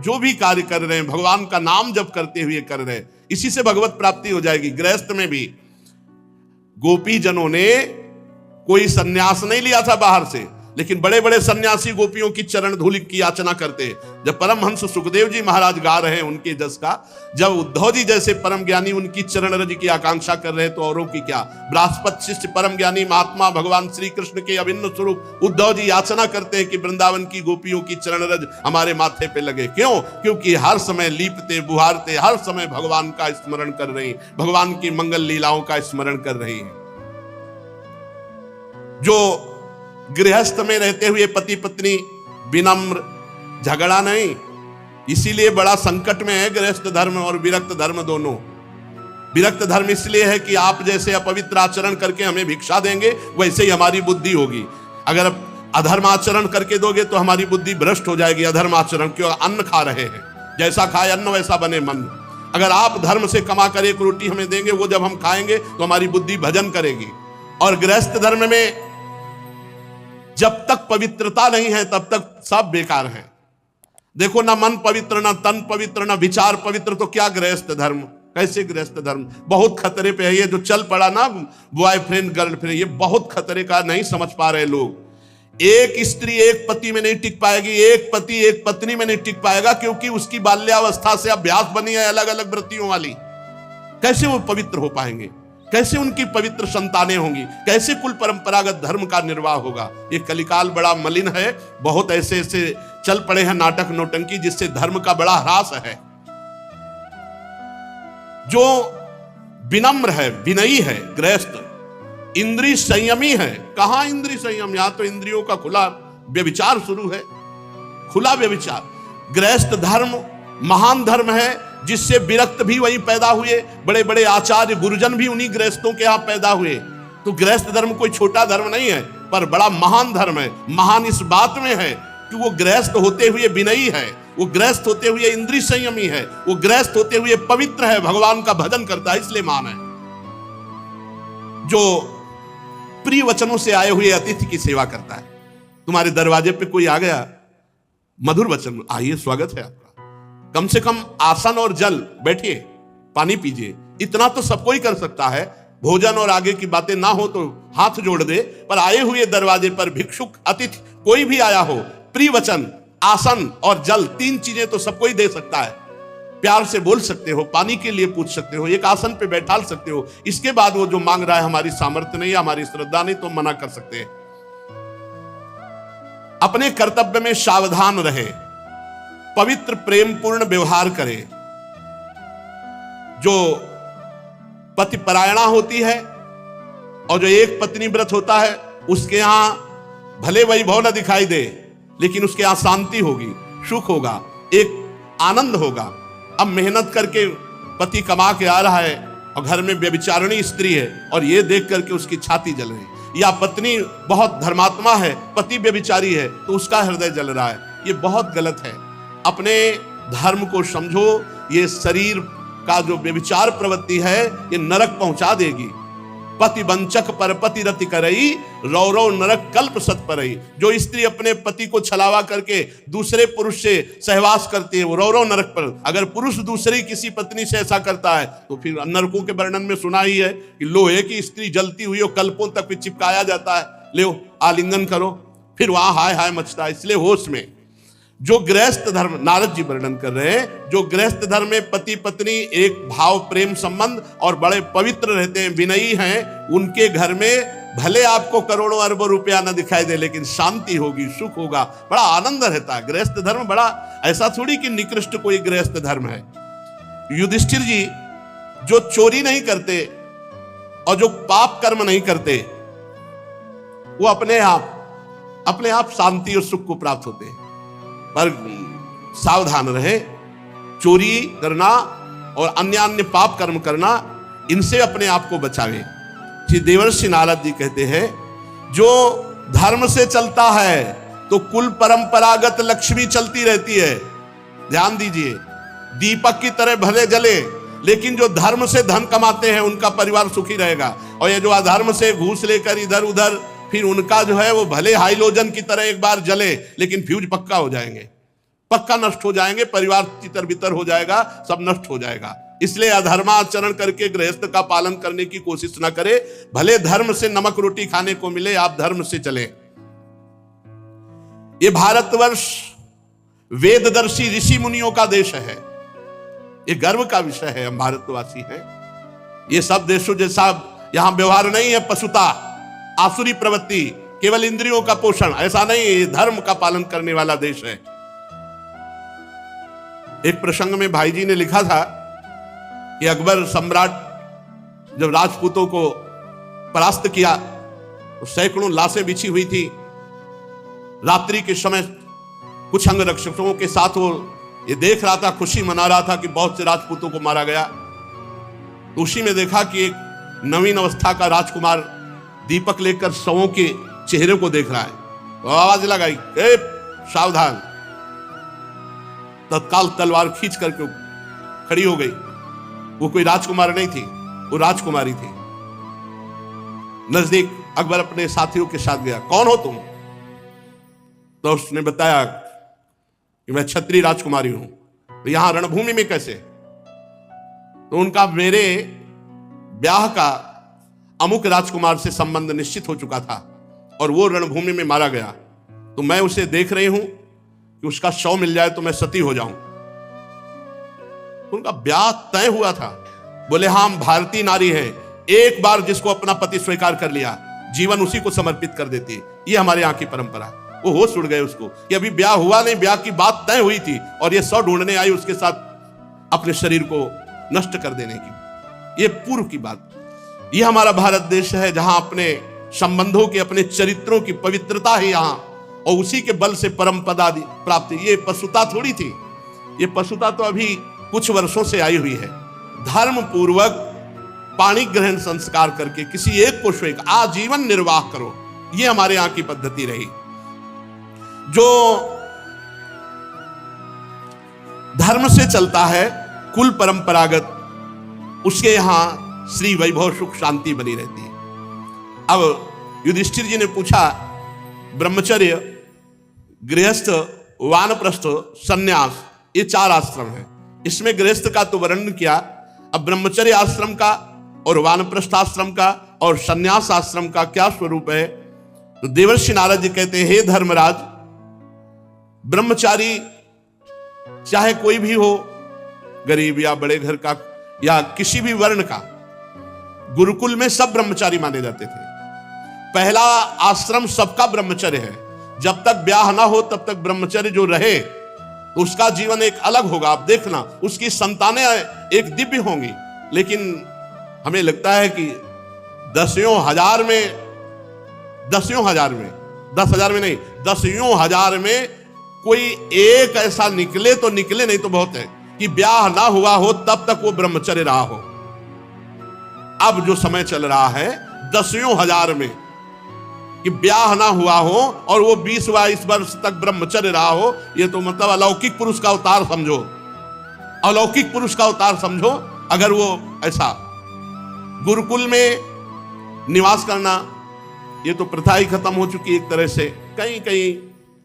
जो भी कार्य कर रहे हैं भगवान का नाम जप करते हुए कर रहे हैं, इसी से भगवत प्राप्ति हो जाएगी। गृहस्थ में भी गोपी जनों ने कोई सन्यास नहीं लिया था बाहर से, लेकिन बड़े बड़े सन्यासी गोपियों की चरण धूलि की याचना करते हैं। जब परमहंस सुखदेव जी महाराज गा रहे हैं उनके जस का, जब उद्धव जी जैसे परम ज्ञानी उनकी चरण रज की आकांक्षा कर रहे हैं, तो औरों की क्या। बृहस्पति शिष्य परम ज्ञानी महात्मा भगवान श्री कृष्ण के अभिन्न स्वरूप उद्धव जी याचना करते हैं कि वृंदावन की गोपियों की चरण रज हमारे माथे पे लगे। क्यों? क्योंकि हर समय लीपते बुहारते हर समय भगवान का स्मरण कर रही हैं, भगवान की मंगल लीलाओं का स्मरण कर रही हैं। जो गृहस्थ में रहते हुए पति पत्नी विनम्र, झगड़ा नहीं, इसीलिए बड़ा संकट में है गृहस्थ धर्म और विरक्त धर्म दोनों। विरक्त धर्म इसलिए है कि आप जैसे अपवित्र आचरण करके हमें भिक्षा देंगे, वैसे ही हमारी बुद्धि होगी। अगर अधर्म आचरण करके दोगे तो हमारी बुद्धि भ्रष्ट हो जाएगी। अधर्म आचरण क्यों? अन्न खा रहे हैं, जैसा खाए अन्न वैसा बने मन। अगर आप धर्म से कमा कर एक रोटी हमें देंगे, वो जब हम खाएंगे तो हमारी बुद्धि भजन करेगी। और गृहस्थ धर्म में जब तक पवित्रता नहीं है तब तक सब बेकार है। देखो, ना मन पवित्र, ना तन पवित्र, ना विचार पवित्र, तो क्या गृहस्थ धर्म? कैसे गृहस्थ धर्म? बहुत खतरे पे है ये जो चल पड़ा ना बॉयफ्रेंड गर्लफ्रेंड, ये बहुत खतरे का, नहीं समझ पा रहे लोग। एक स्त्री एक पति में नहीं टिक पाएगी, एक पति एक पत्नी में नहीं टिक पाएगा, क्योंकि उसकी बाल्यावस्था से अभ्यास बनी है अलग अलग वृत्तियों वाली। कैसे वो पवित्र हो पाएंगे? कैसे उनकी पवित्र संतानें होंगी? कैसे कुल परंपरागत धर्म का निर्वाह होगा? ये कलिकाल बड़ा मलिन है। बहुत ऐसे ऐसे चल पड़े हैं नाटक नौटंकी, जिससे धर्म का बड़ा ह्रास है। जो विनम्र है, विनयी है गृहस्थ, इंद्रिय संयमी है। कहां इंद्रिय संयम? यहां तो इंद्रियों का खुला व्यभिचार शुरू है, खुला व्यभिचार। गृहस्थ धर्म महान धर्म है, जिससे विरक्त भी वही पैदा हुए, बड़े बड़े आचार्य गुरुजन भी उन्हीं गृहस्थों के यहां पैदा हुए। तो गृहस्थ धर्म कोई छोटा धर्म नहीं है, पर बड़ा महान धर्म है। महान इस बात में है कि वो गृहस्थ होते हुए विनयी है, वो गृहस्थ होते हुए इंद्रिय संयमी है, वो गृहस्थ होते हुए पवित्र है, भगवान का भजन करता है, इसलिए महान है। जो प्रिय वचनों से आए हुए अतिथि की सेवा करता है। तुम्हारे दरवाजे पे कोई आ गया, मधुर वचन, आइए स्वागत है आपका, कम से कम आसन और जल, बैठिए, पानी पीजिए, इतना तो सब कोई कर सकता है। भोजन और आगे की बातें ना हो तो हाथ जोड़ दे, पर आए हुए दरवाजे पर भिक्षुक अतिथि कोई भी आया हो, प्रिय वचन, आसन और जल, तीन चीजें तो सब कोई दे सकता है। प्यार से बोल सकते हो, पानी के लिए पूछ सकते हो, एक आसन पे बैठाल सकते हो। इसके बाद वो जो मांग रहा है हमारी सामर्थ्य नहीं, हमारी श्रद्धा नहीं, तो मना कर सकते हैं। अपने कर्तव्य में सावधान रहे, पवित्र प्रेम पूर्ण व्यवहार करे। जो पति परायणा होती है और जो एक पत्नी व्रत होता है, उसके यहां भले वैभव न दिखाई दे, लेकिन उसके यहां शांति होगी, सुख होगा, एक आनंद होगा। अब मेहनत करके पति कमा के आ रहा है और घर में व्यभिचारिणी स्त्री है और ये देख करके उसकी छाती जल रही, या पत्नी बहुत धर्मात्मा है, पति व्यभिचारी है तो उसका हृदय जल रहा है, ये बहुत गलत है। अपने धर्म को समझो। ये शरीर का जो व्यभिचार प्रवृत्ति है, ये नरक पहुंचा देगी। पति वंचक पर पति रति करई, रौरव नरक कल्प सत परई। जो स्त्री अपने पति को छलावा करके दूसरे पुरुष से सहवास करती है, वो रौरव नरक पर। अगर पुरुष दूसरी किसी पत्नी से ऐसा करता है तो फिर नरकों के वर्णन में सुना ही है कि लोहे की स्त्री जलती हुई और कल्पों तक भी चिपकाया जाता है, ले आलिंगन करो, फिर वहां हाय हाय मचता है। इसलिए होश में। जो गृहस्थ धर्म, नारद जी वर्णन कर रहे हैं, जो गृहस्थ धर्म में पति पत्नी एक भाव प्रेम संबंध और बड़े पवित्र रहते हैं, विनयी हैं, उनके घर में भले आपको करोड़ों अरबों रुपया न दिखाई दे, लेकिन शांति होगी, सुख होगा, बड़ा आनंद रहता है। गृहस्थ धर्म बड़ा, ऐसा थोड़ी कि निकृष्ट कोई गृहस्थ धर्म है। युधिष्ठिर जी जो चोरी नहीं करते और जो पाप कर्म नहीं करते, वो अपने आप शांति और सुख को प्राप्त होते हैं। पर सावधान रहे, चोरी करना और अन्य पाप कर्म करना, इनसे अपने आप को बचावे। श्री देवर्षि नारद जी कहते हैं, जो धर्म से चलता है तो कुल परंपरागत लक्ष्मी चलती रहती है। ध्यान दीजिए, दीपक की तरह भले जले, लेकिन जो धर्म से धन कमाते हैं उनका परिवार सुखी रहेगा। और ये जो अधर्म से घूस लेकर इधर उधर, फिर उनका जो है वो भले हाइलोजन की तरह एक बार जले, लेकिन फ्यूज पक्का हो जाएंगे। पक्का नष्ट हो जाएंगे, परिवार तितर बितर हो जाएगा, सब नष्ट हो जाएगा। इसलिए अधर्माचरण करके गृहस्थ का पालन करने की कोशिश ना करे। भले धर्म से नमक रोटी खाने को मिले, आप धर्म से चलें। ये भारतवर्ष वेददर्शी ऋषि मुनियों का देश है। ये गर्व का विषय है, हम भारतवासी हैं। ये सब देशों जैसा यहां व्यवहार नहीं है, पशुता, आसुरी प्रवृत्ति, केवल इंद्रियों का पोषण, ऐसा नहीं। ये धर्म का पालन करने वाला देश है। एक प्रसंग में भाई जी ने लिखा था कि अकबर सम्राट जब राजपूतों को परास्त किया तो सैकड़ों लाशें बिछी हुई थी। रात्रि के समय कुछ अंगरक्षकों के साथ वो ये देख रहा था, खुशी मना रहा था कि बहुत से राजपूतों को मारा गया। तो उसी में देखा कि एक नवीन अवस्था का राजकुमार दीपक लेकर शवों के चेहरे को देख रहा है। तो आवाज लगाई, सावधान। तत्काल तलवार खींच करके खड़ी हो गई। वो कोई राजकुमार नहीं थी, वो राजकुमारी थी। नजदीक अकबर अपने साथियों के साथ गया। कौन हो तुम? तो उसने बताया कि मैं क्षत्रिय राजकुमारी हूं। तो यहां रणभूमि में कैसे? तो उनका मेरे ब्याह का अमुक राजकुमार से संबंध निश्चित हो चुका था और वो रणभूमि में मारा गया। तो मैं उसे देख रही हूं कि उसका शव मिल जाए तो मैं सती हो जाऊं। उनका ब्याह तय हुआ था। बोले हाँ, हम भारतीय नारी हैं, एक बार जिसको अपना पति स्वीकार कर लिया जीवन उसी को समर्पित कर देती है। ये हमारे यहाँ की परंपरा है। वो होश उड़ गए उसको कि अभी ब्याह हुआ नहीं, ब्याह की बात तय हुई थी और ये शव ढूंढने आई उसके साथ अपने शरीर को नष्ट कर देने की। ये पूर्व की बात। ये हमारा भारत देश है जहां अपने संबंधों के, अपने चरित्रों की पवित्रता है यहां, और उसी के बल से परम पद आदि प्राप्ति। ये पशुता थोड़ी थी। ये पशुता तो अभी कुछ वर्षों से आई हुई है। धर्म पूर्वक पाणी ग्रहण संस्कार करके किसी एक को स्वीकार, आजीवन निर्वाह करो, ये हमारे यहां की पद्धति रही। जो धर्म से चलता है, कुल परंपरागत, उसके यहां श्री वैभव सुख शांति बनी रहती है। अब युधिष्ठिर जी ने पूछा, ब्रह्मचर्य, गृहस्थ, वानप्रस्थ, सन्यास, ये 4 आश्रम हैं। इसमें गृहस्थ का तो वर्णन किया, अब ब्रह्मचर्य आश्रम का और वानप्रस्थ आश्रम का और सन्यास आश्रम का क्या स्वरूप है? तो देवर्षि नारद जी कहते हैं, हे धर्मराज, ब्रह्मचारी चाहे कोई भी हो, गरीब या बड़े घर का या किसी भी वर्ण का, गुरुकुल में सब ब्रह्मचारी माने जाते थे। पहला आश्रम सबका ब्रह्मचर्य है। जब तक ब्याह ना हो तब तक ब्रह्मचर्य जो रहे तो उसका जीवन एक अलग होगा। आप देखना, उसकी संतानें एक दिव्य होंगी। लेकिन हमें लगता है कि 10,000 में 10,000 में नहीं, 10,000 में कोई एक ऐसा निकले तो निकले, नहीं तो बहुत है कि ब्याह ना हुआ हो तब तक वो ब्रह्मचर्य रहा हो। अब जो समय चल रहा है 10,000 में कि ब्याह ना हुआ हो और वो 20-22 वर्ष तक ब्रह्मचर्य रहा हो, ये तो मतलब अलौकिक पुरुष का अवतार समझो, अलौकिक पुरुष का अवतार समझो। अगर वो ऐसा गुरुकुल में निवास करना, ये तो प्रथा ही खत्म हो चुकी एक तरह से, कहीं कहीं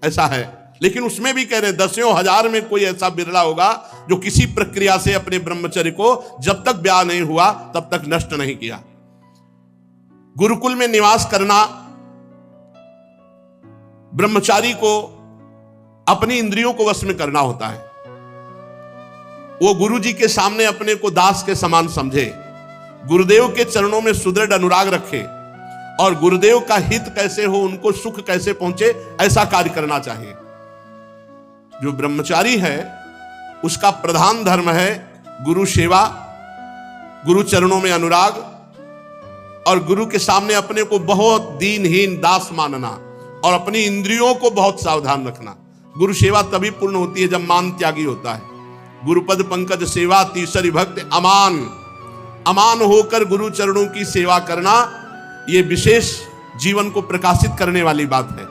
ऐसा है। लेकिन उसमें भी कह रहे 10,000 में कोई ऐसा बिरला होगा जो किसी प्रक्रिया से अपने ब्रह्मचर्य को जब तक ब्याह नहीं हुआ तब तक नष्ट नहीं किया। गुरुकुल में निवास करना, ब्रह्मचारी को अपनी इंद्रियों को वश में करना होता है। वो गुरु जी के सामने अपने को दास के समान समझे, गुरुदेव के चरणों में सुदृढ़ अनुराग रखे और गुरुदेव का हित कैसे हो, उनको सुख कैसे पहुंचे, ऐसा कार्य करना चाहिए। जो ब्रह्मचारी है उसका प्रधान धर्म है गुरु सेवा, गुरु चरणों में अनुराग और गुरु के सामने अपने को बहुत दीनहीन दास मानना और अपनी इंद्रियों को बहुत सावधान रखना। गुरु सेवा तभी पूर्ण होती है जब मान त्यागी होता है। गुरुपद पंकज सेवा तीसरी भक्त अमान, अमान होकर गुरु चरणों की सेवा करना, यह विशेष जीवन को प्रकाशित करने वाली बात है।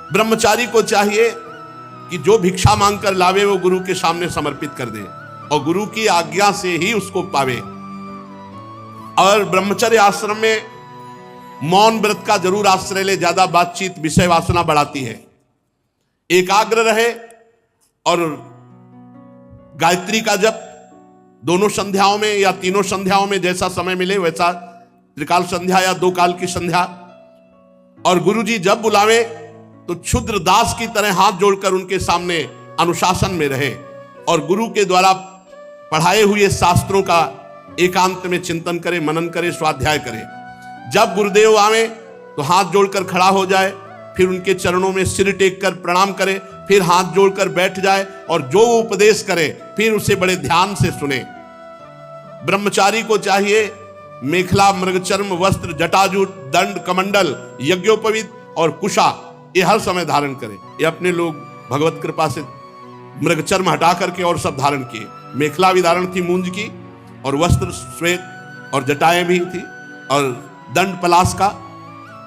ब्रह्मचारी को चाहिए कि जो भिक्षा मांगकर लावे वो गुरु के सामने समर्पित कर दे और गुरु की आज्ञा से ही उसको पावे। और ब्रह्मचर्य आश्रम में मौन व्रत का जरूर आश्रय ले, ज्यादा बातचीत विषय वासना बढ़ाती है। एकाग्र रहे और गायत्री का जप दोनों संध्याओं में या तीनों संध्याओं में जैसा समय मिले वैसा, त्रिकाल संध्या या 2 काल की संध्या। और गुरुजी जब बुलावे तो क्षुद्र दास की तरह हाथ जोड़कर उनके सामने अनुशासन में रहे और गुरु के द्वारा पढ़ाए हुए शास्त्रों का एकांत में चिंतन करे, मनन करे, स्वाध्याय करे। जब गुरुदेव आवे तो हाथ जोड़कर खड़ा हो जाए, फिर उनके चरणों में सिर टेक कर प्रणाम करे, फिर हाथ जोड़कर बैठ जाए और जो उपदेश करे फिर उसे बड़े ध्यान से सुने। ब्रह्मचारी को चाहिए मेखला, मृगचर्म, वस्त्र, जटाजूट, दंड, कमंडल, यज्ञोपवीत और कुशा ये हर समय धारण करे। ये अपने लोग भगवत कृपा से मृगचर्म हटा करके और सब धारण किए। मेखला भी धारण थी मूंज की, और वस्त्र श्वेत और जटाएं भी थी, और दंड पलाश का,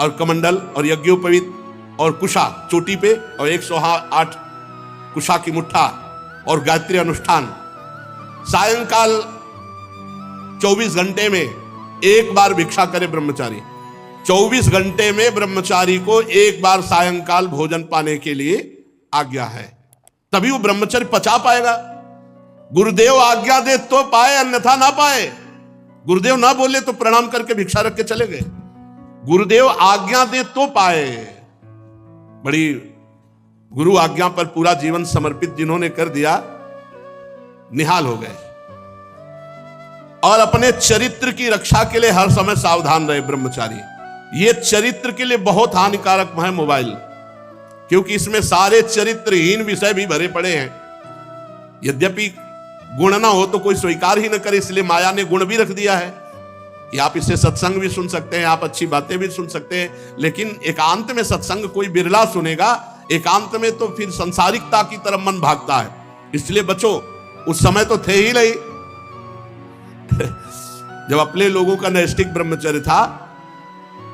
और कमंडल और यज्ञोपवीत और कुशा चोटी पे, और 108 कुशा की मुट्ठा और गायत्री अनुष्ठान। सायंकाल 24 घंटे में एक बार भिक्षा करे ब्रह्मचारी। 24 घंटे में ब्रह्मचारी को एक बार सायंकाल भोजन पाने के लिए आज्ञा है, तभी वो ब्रह्मचर्य पचा पाएगा। गुरुदेव आज्ञा दे तो पाए, अन्यथा ना पाए। गुरुदेव ना बोले तो प्रणाम करके भिक्षा रख के चले गए। गुरुदेव आज्ञा दे तो पाए। बड़ी गुरु आज्ञा पर पूरा जीवन समर्पित जिन्होंने कर दिया, निहाल हो गए। और अपने चरित्र की रक्षा के लिए हर समय सावधान रहे ब्रह्मचारी। ये चरित्र के लिए बहुत हानिकारक है मोबाइल, क्योंकि इसमें सारे चरित्रहीन विषय भी भरे पड़े हैं। यद्यपि गुण ना हो तो कोई स्वीकार ही न करे, इसलिए माया ने गुण भी रख दिया है कि आप इससे सत्संग भी सुन सकते हैं, आप अच्छी बातें भी सुन सकते हैं, लेकिन एकांत में सत्संग कोई बिरला सुनेगा। एकांत में तो फिर संसारिकता की तरफ मन भागता है, इसलिए बचो। उस समय तो थे ही नहीं जब अपने लोगों का नैष्ठिक ब्रह्मचर्य था,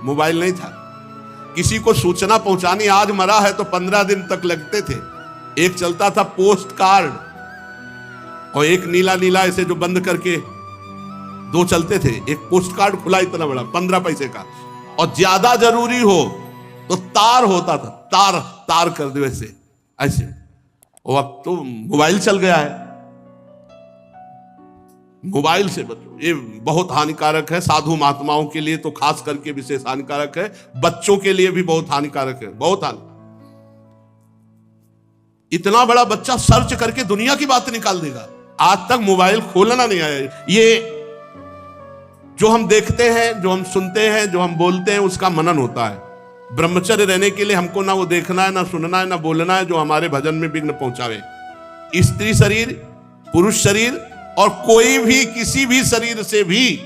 मोबाइल नहीं था। किसी को सूचना पहुंचानी, आज मरा है तो 15 दिन तक लगते थे। एक चलता था पोस्ट कार्ड, और एक नीला नीला ऐसे जो बंद करके 2 चलते थे। एक पोस्ट कार्ड खुला इतना बड़ा 15 पैसे का, और ज्यादा जरूरी हो तो तार होता था, तार कर दो ऐसे ऐसे। और अब तो मोबाइल चल गया है, मोबाइल से बचो। ये बहुत हानिकारक है। साधु महात्माओं के लिए तो खास करके विशेष हानिकारक है, बच्चों के लिए भी बहुत हानिकारक है, बहुत हानिकारक। इतना बड़ा बच्चा सर्च करके दुनिया की बात निकाल देगा। आज तक मोबाइल खोलना नहीं आया। ये जो हम देखते हैं, जो हम सुनते हैं, जो हम बोलते हैं, उसका मनन होता है। ब्रह्मचर्य रहने के लिए हमको ना वो देखना है, ना सुनना है, ना बोलना है जो हमारे भजन में विघ्न पहुंचावे। स्त्री शरीर, पुरुष शरीर और कोई भी किसी भी शरीर से भी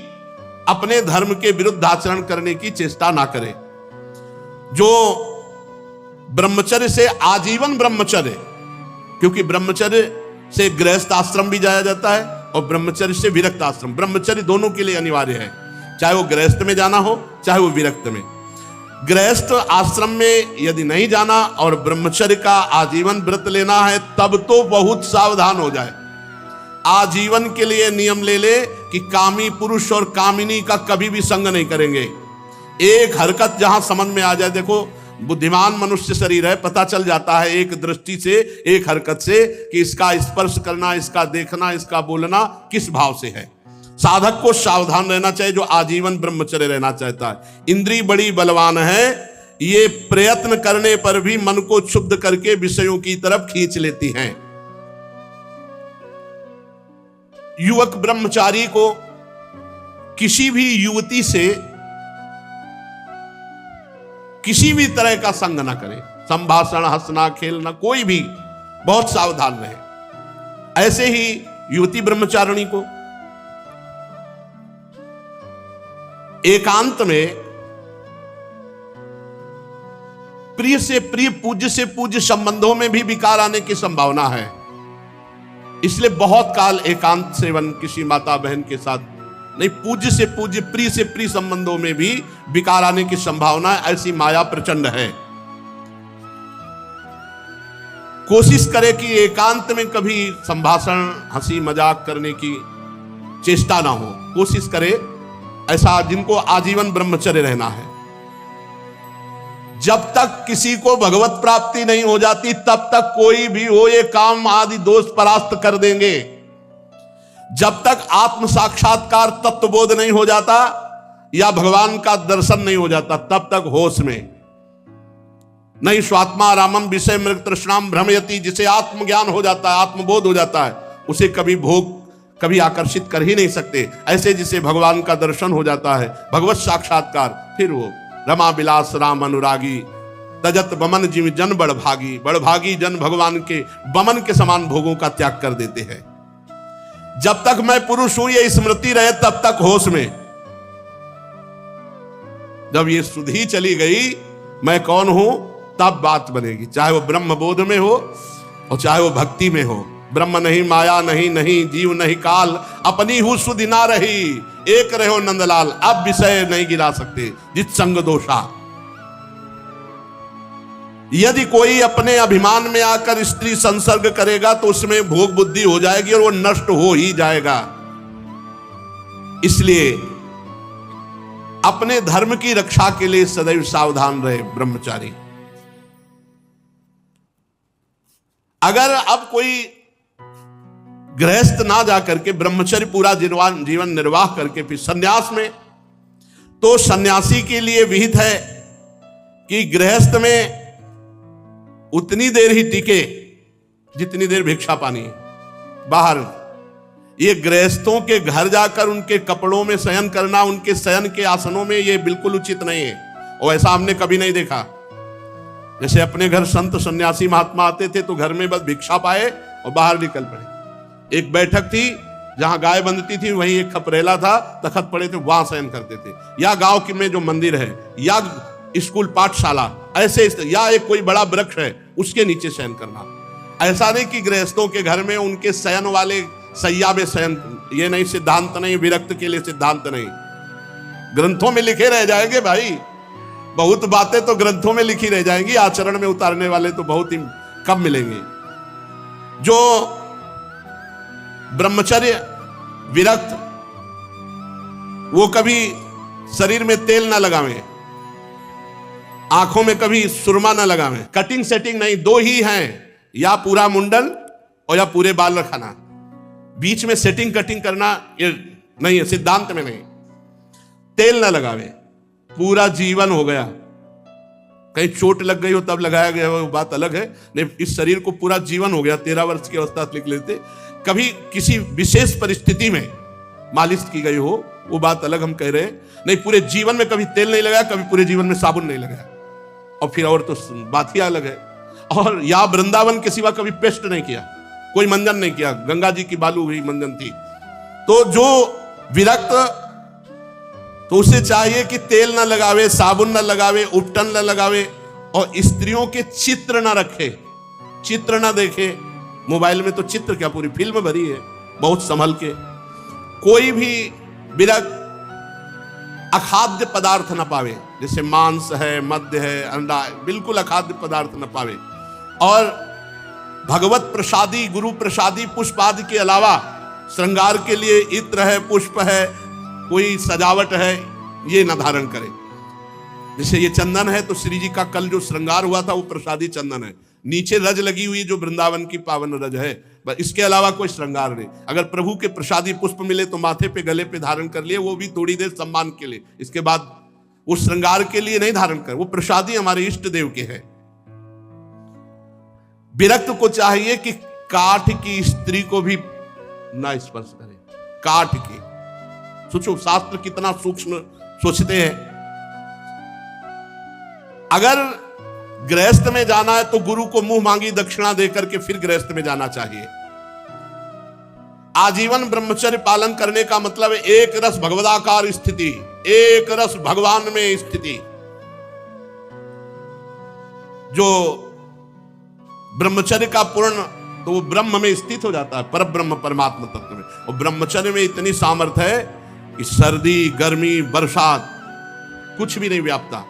अपने धर्म के विरुद्ध आचरण करने की चेष्टा ना करे। जो ब्रह्मचर्य से आजीवन ब्रह्मचर्य, क्योंकि ब्रह्मचर्य से गृहस्थ आश्रम भी जाया जाता है और ब्रह्मचर्य से विरक्त आश्रम। ब्रह्मचर्य दोनों के लिए अनिवार्य है, चाहे वो गृहस्थ में जाना हो चाहे वो विरक्त में। गृहस्थ आश्रम में यदि नहीं जाना और ब्रह्मचर्य का आजीवन व्रत लेना है, तब तो बहुत सावधान हो जाए। आजीवन के लिए नियम ले ले कि कामी पुरुष और कामिनी का कभी भी संग नहीं करेंगे। एक हरकत जहां समझ में आ जाए, देखो बुद्धिमान मनुष्य शरीर है, पता चल जाता है एक दृष्टि से, एक हरकत से कि इसका स्पर्श करना, इसका देखना, इसका बोलना किस भाव से है। साधक को सावधान रहना चाहिए जो आजीवन ब्रह्मचर्य रहना चाहता है। इंद्री बड़ी बलवान है, ये प्रयत्न करने पर भी मन को क्षुब्ध करके विषयों की तरफ खींच लेती हैं। युवक ब्रह्मचारी को किसी भी युवती से किसी भी तरह का संग ना करे, संभाषण, हंसना, खेलना, कोई भी, बहुत सावधान रहे। ऐसे ही युवती ब्रह्मचारिणी को एकांत में प्रिय से प्रिय, पूज्य से पूज्य संबंधों में भी विकार आने की संभावना है। इसलिए बहुत काल एकांत सेवन किसी माता बहन के साथ नहीं, पूज्य से पूज्य, प्रिय से प्रिय संबंधों में भी विकार आने की संभावना है। ऐसी माया प्रचंड है। कोशिश करे कि एकांत में कभी संभाषण, हंसी मजाक करने की चेष्टा ना हो। कोशिश करे ऐसा जिनको आजीवन ब्रह्मचर्य रहना है। जब तक किसी को भगवत प्राप्ति नहीं हो जाती तब तक कोई भी हो ये काम आदि दोष परास्त कर देंगे। जब तक आत्म साक्षात्कार तत्वबोध नहीं हो जाता या भगवान का दर्शन नहीं हो जाता तब तक होश में नहीं। स्वात्मा रामम विषय मृग तृष्णाम भ्रमयति, जिसे आत्मज्ञान हो जाता है, आत्मबोध हो जाता है, उसे कभी भोग कभी आकर्षित कर ही नहीं सकते। ऐसे जिसे भगवान का दर्शन हो जाता है, भगवत साक्षात्कार, फिर वो रमा विलास राम अनुरागी तजत बमन जीव जन बड़भागी। बड़भागी जन भगवान के बमन के समान भोगों का त्याग कर देते हैं। जब तक मैं पुरुष हूं ये स्मृति रहे तब तक होश में। जब ये सुधि चली गई मैं कौन हूं तब बात बनेगी, चाहे वो ब्रह्म बोध में हो और चाहे वो भक्ति में हो। ब्रह्म नहीं माया नहीं, नहीं जीव नहीं काल, अपनी हूं सुधि ना रही, एक रहो नंदलाल। अब विषय नहीं गिरा सकते जित संग दोषा। यदि कोई अपने अभिमान में आकर स्त्री संसर्ग करेगा तो उसमें भोग बुद्धि हो जाएगी और वो नष्ट हो ही जाएगा। इसलिए अपने धर्म की रक्षा के लिए सदैव सावधान रहे ब्रह्मचारी। अगर अब कोई गृहस्थ ना जाकर के ब्रह्मचर्य पूरा जीवन निर्वाह करके फिर सन्यास में, तो सन्यासी के लिए विहित है कि गृहस्थ में उतनी देर ही टिके जितनी देर भिक्षा पानी बाहर। ये गृहस्थों के घर जाकर उनके कपड़ों में शयन करना, उनके शयन के आसनों में, ये बिल्कुल उचित नहीं है और ऐसा हमने कभी नहीं देखा। जैसे अपने घर संत सन्यासी महात्मा आते थे तो घर में बस भिक्षा पाए और बाहर निकल पड़े। एक बैठक थी जहां गाय बंधती थी, वहीं एक खपरेला था, तखत पड़े थे, वहां शयन करते थे। या गांव की में जो मंदिर है या स्कूल पाठशाला ऐसे, या एक कोई बड़ा वृक्ष है उसके नीचे शयन करना। ऐसा नहीं कि गृहस्थों के घर में उनके शयन वाले सैया में शयन, ये नहीं, सिद्धांत नहीं, विरक्त के लिए सिद्धांत नहीं। ग्रंथों में लिखे रह जाएंगे भाई, बहुत बातें तो ग्रंथों में लिखी रह जाएंगी, आचरण में उतारने वाले तो बहुत ही कम मिलेंगे। जो ब्रह्मचर्य विरक्त, वो कभी शरीर में तेल ना लगावे, आंखों में कभी सुरमा ना लगावे, कटिंग सेटिंग नहीं, दो ही हैं, या पूरा मुंडन और या पूरे बाल रखना। बीच में सेटिंग कटिंग करना ये नहीं है, सिद्धांत में नहीं। तेल ना लगावे, पूरा जीवन हो गया, कहीं चोट लग गई हो तब लगाया गया वो बात अलग है, नहीं इस शरीर को पूरा जीवन हो गया, 13 वर्ष की अवस्था लिख लेते, कभी किसी विशेष परिस्थिति में मालिश की गई हो वो बात अलग हम कह रहे हैं। नहीं, पूरे जीवन में कभी तेल नहीं लगाया, कभी पूरे जीवन में साबुन नहीं लगाया, और फिर और तो बात ही अलग है। और या वृंदावन के सिवा कभी पेस्ट नहीं किया, कोई मंजन नहीं किया, गंगा जी की बालू हुई मंजन थी। तो जो विरक्त, तो उसे चाहिए कि तेल ना लगावे, साबुन ना लगावे, उपटन ना लगावे, और स्त्रियों के चित्र ना रखे, चित्र ना देखे। मोबाइल में तो चित्र क्या, पूरी फिल्म भरी है, बहुत संभल के। कोई भी विरक्त अखाद्य पदार्थ न पावे, जैसे मांस है, मद्य है, अंडा है, बिल्कुल अखाद्य पदार्थ न पावे। और भगवत प्रसादी, गुरु प्रसादी पुष्प आदि के अलावा श्रृंगार के लिए इत्र है, पुष्प है, कोई सजावट है, ये न धारण करे। जैसे ये चंदन है तो श्री जी का कल जो श्रृंगार हुआ था वो प्रसादी चंदन है, नीचे रज लगी हुई जो वृंदावन की पावन रज है, बस इसके अलावा कोई श्रृंगार नहीं। अगर प्रभु के प्रसादी पुष्प मिले तो माथे पे गले पे धारण कर लिए, वो भी थोड़ी देर सम्मान के लिए, इसके बाद वो श्रृंगार के लिए नहीं धारण कर। वो प्रसादी हमारे इष्ट देव के है। विरक्त को चाहिए कि काठ की स्त्री को भी ना स्पर्श करे, काठ की। सोचो शास्त्र कितना सूक्ष्म सोचते हैं। अगर गृहस्थ में जाना है तो गुरु को मुंह मांगी दक्षिणा देकर के फिर गृहस्थ में जाना चाहिए। आजीवन ब्रह्मचर्य पालन करने का मतलब है एक रस भगवदाकार स्थिति, एक रस भगवान में स्थिति। जो ब्रह्मचर्य का पूर्ण, तो वो ब्रह्म में स्थित हो जाता है, पर ब्रह्म परमात्मा तत्व में। और ब्रह्मचर्य में इतनी सामर्थ्य है कि सर्दी, गर्मी, बरसात कुछ भी नहीं व्यापता।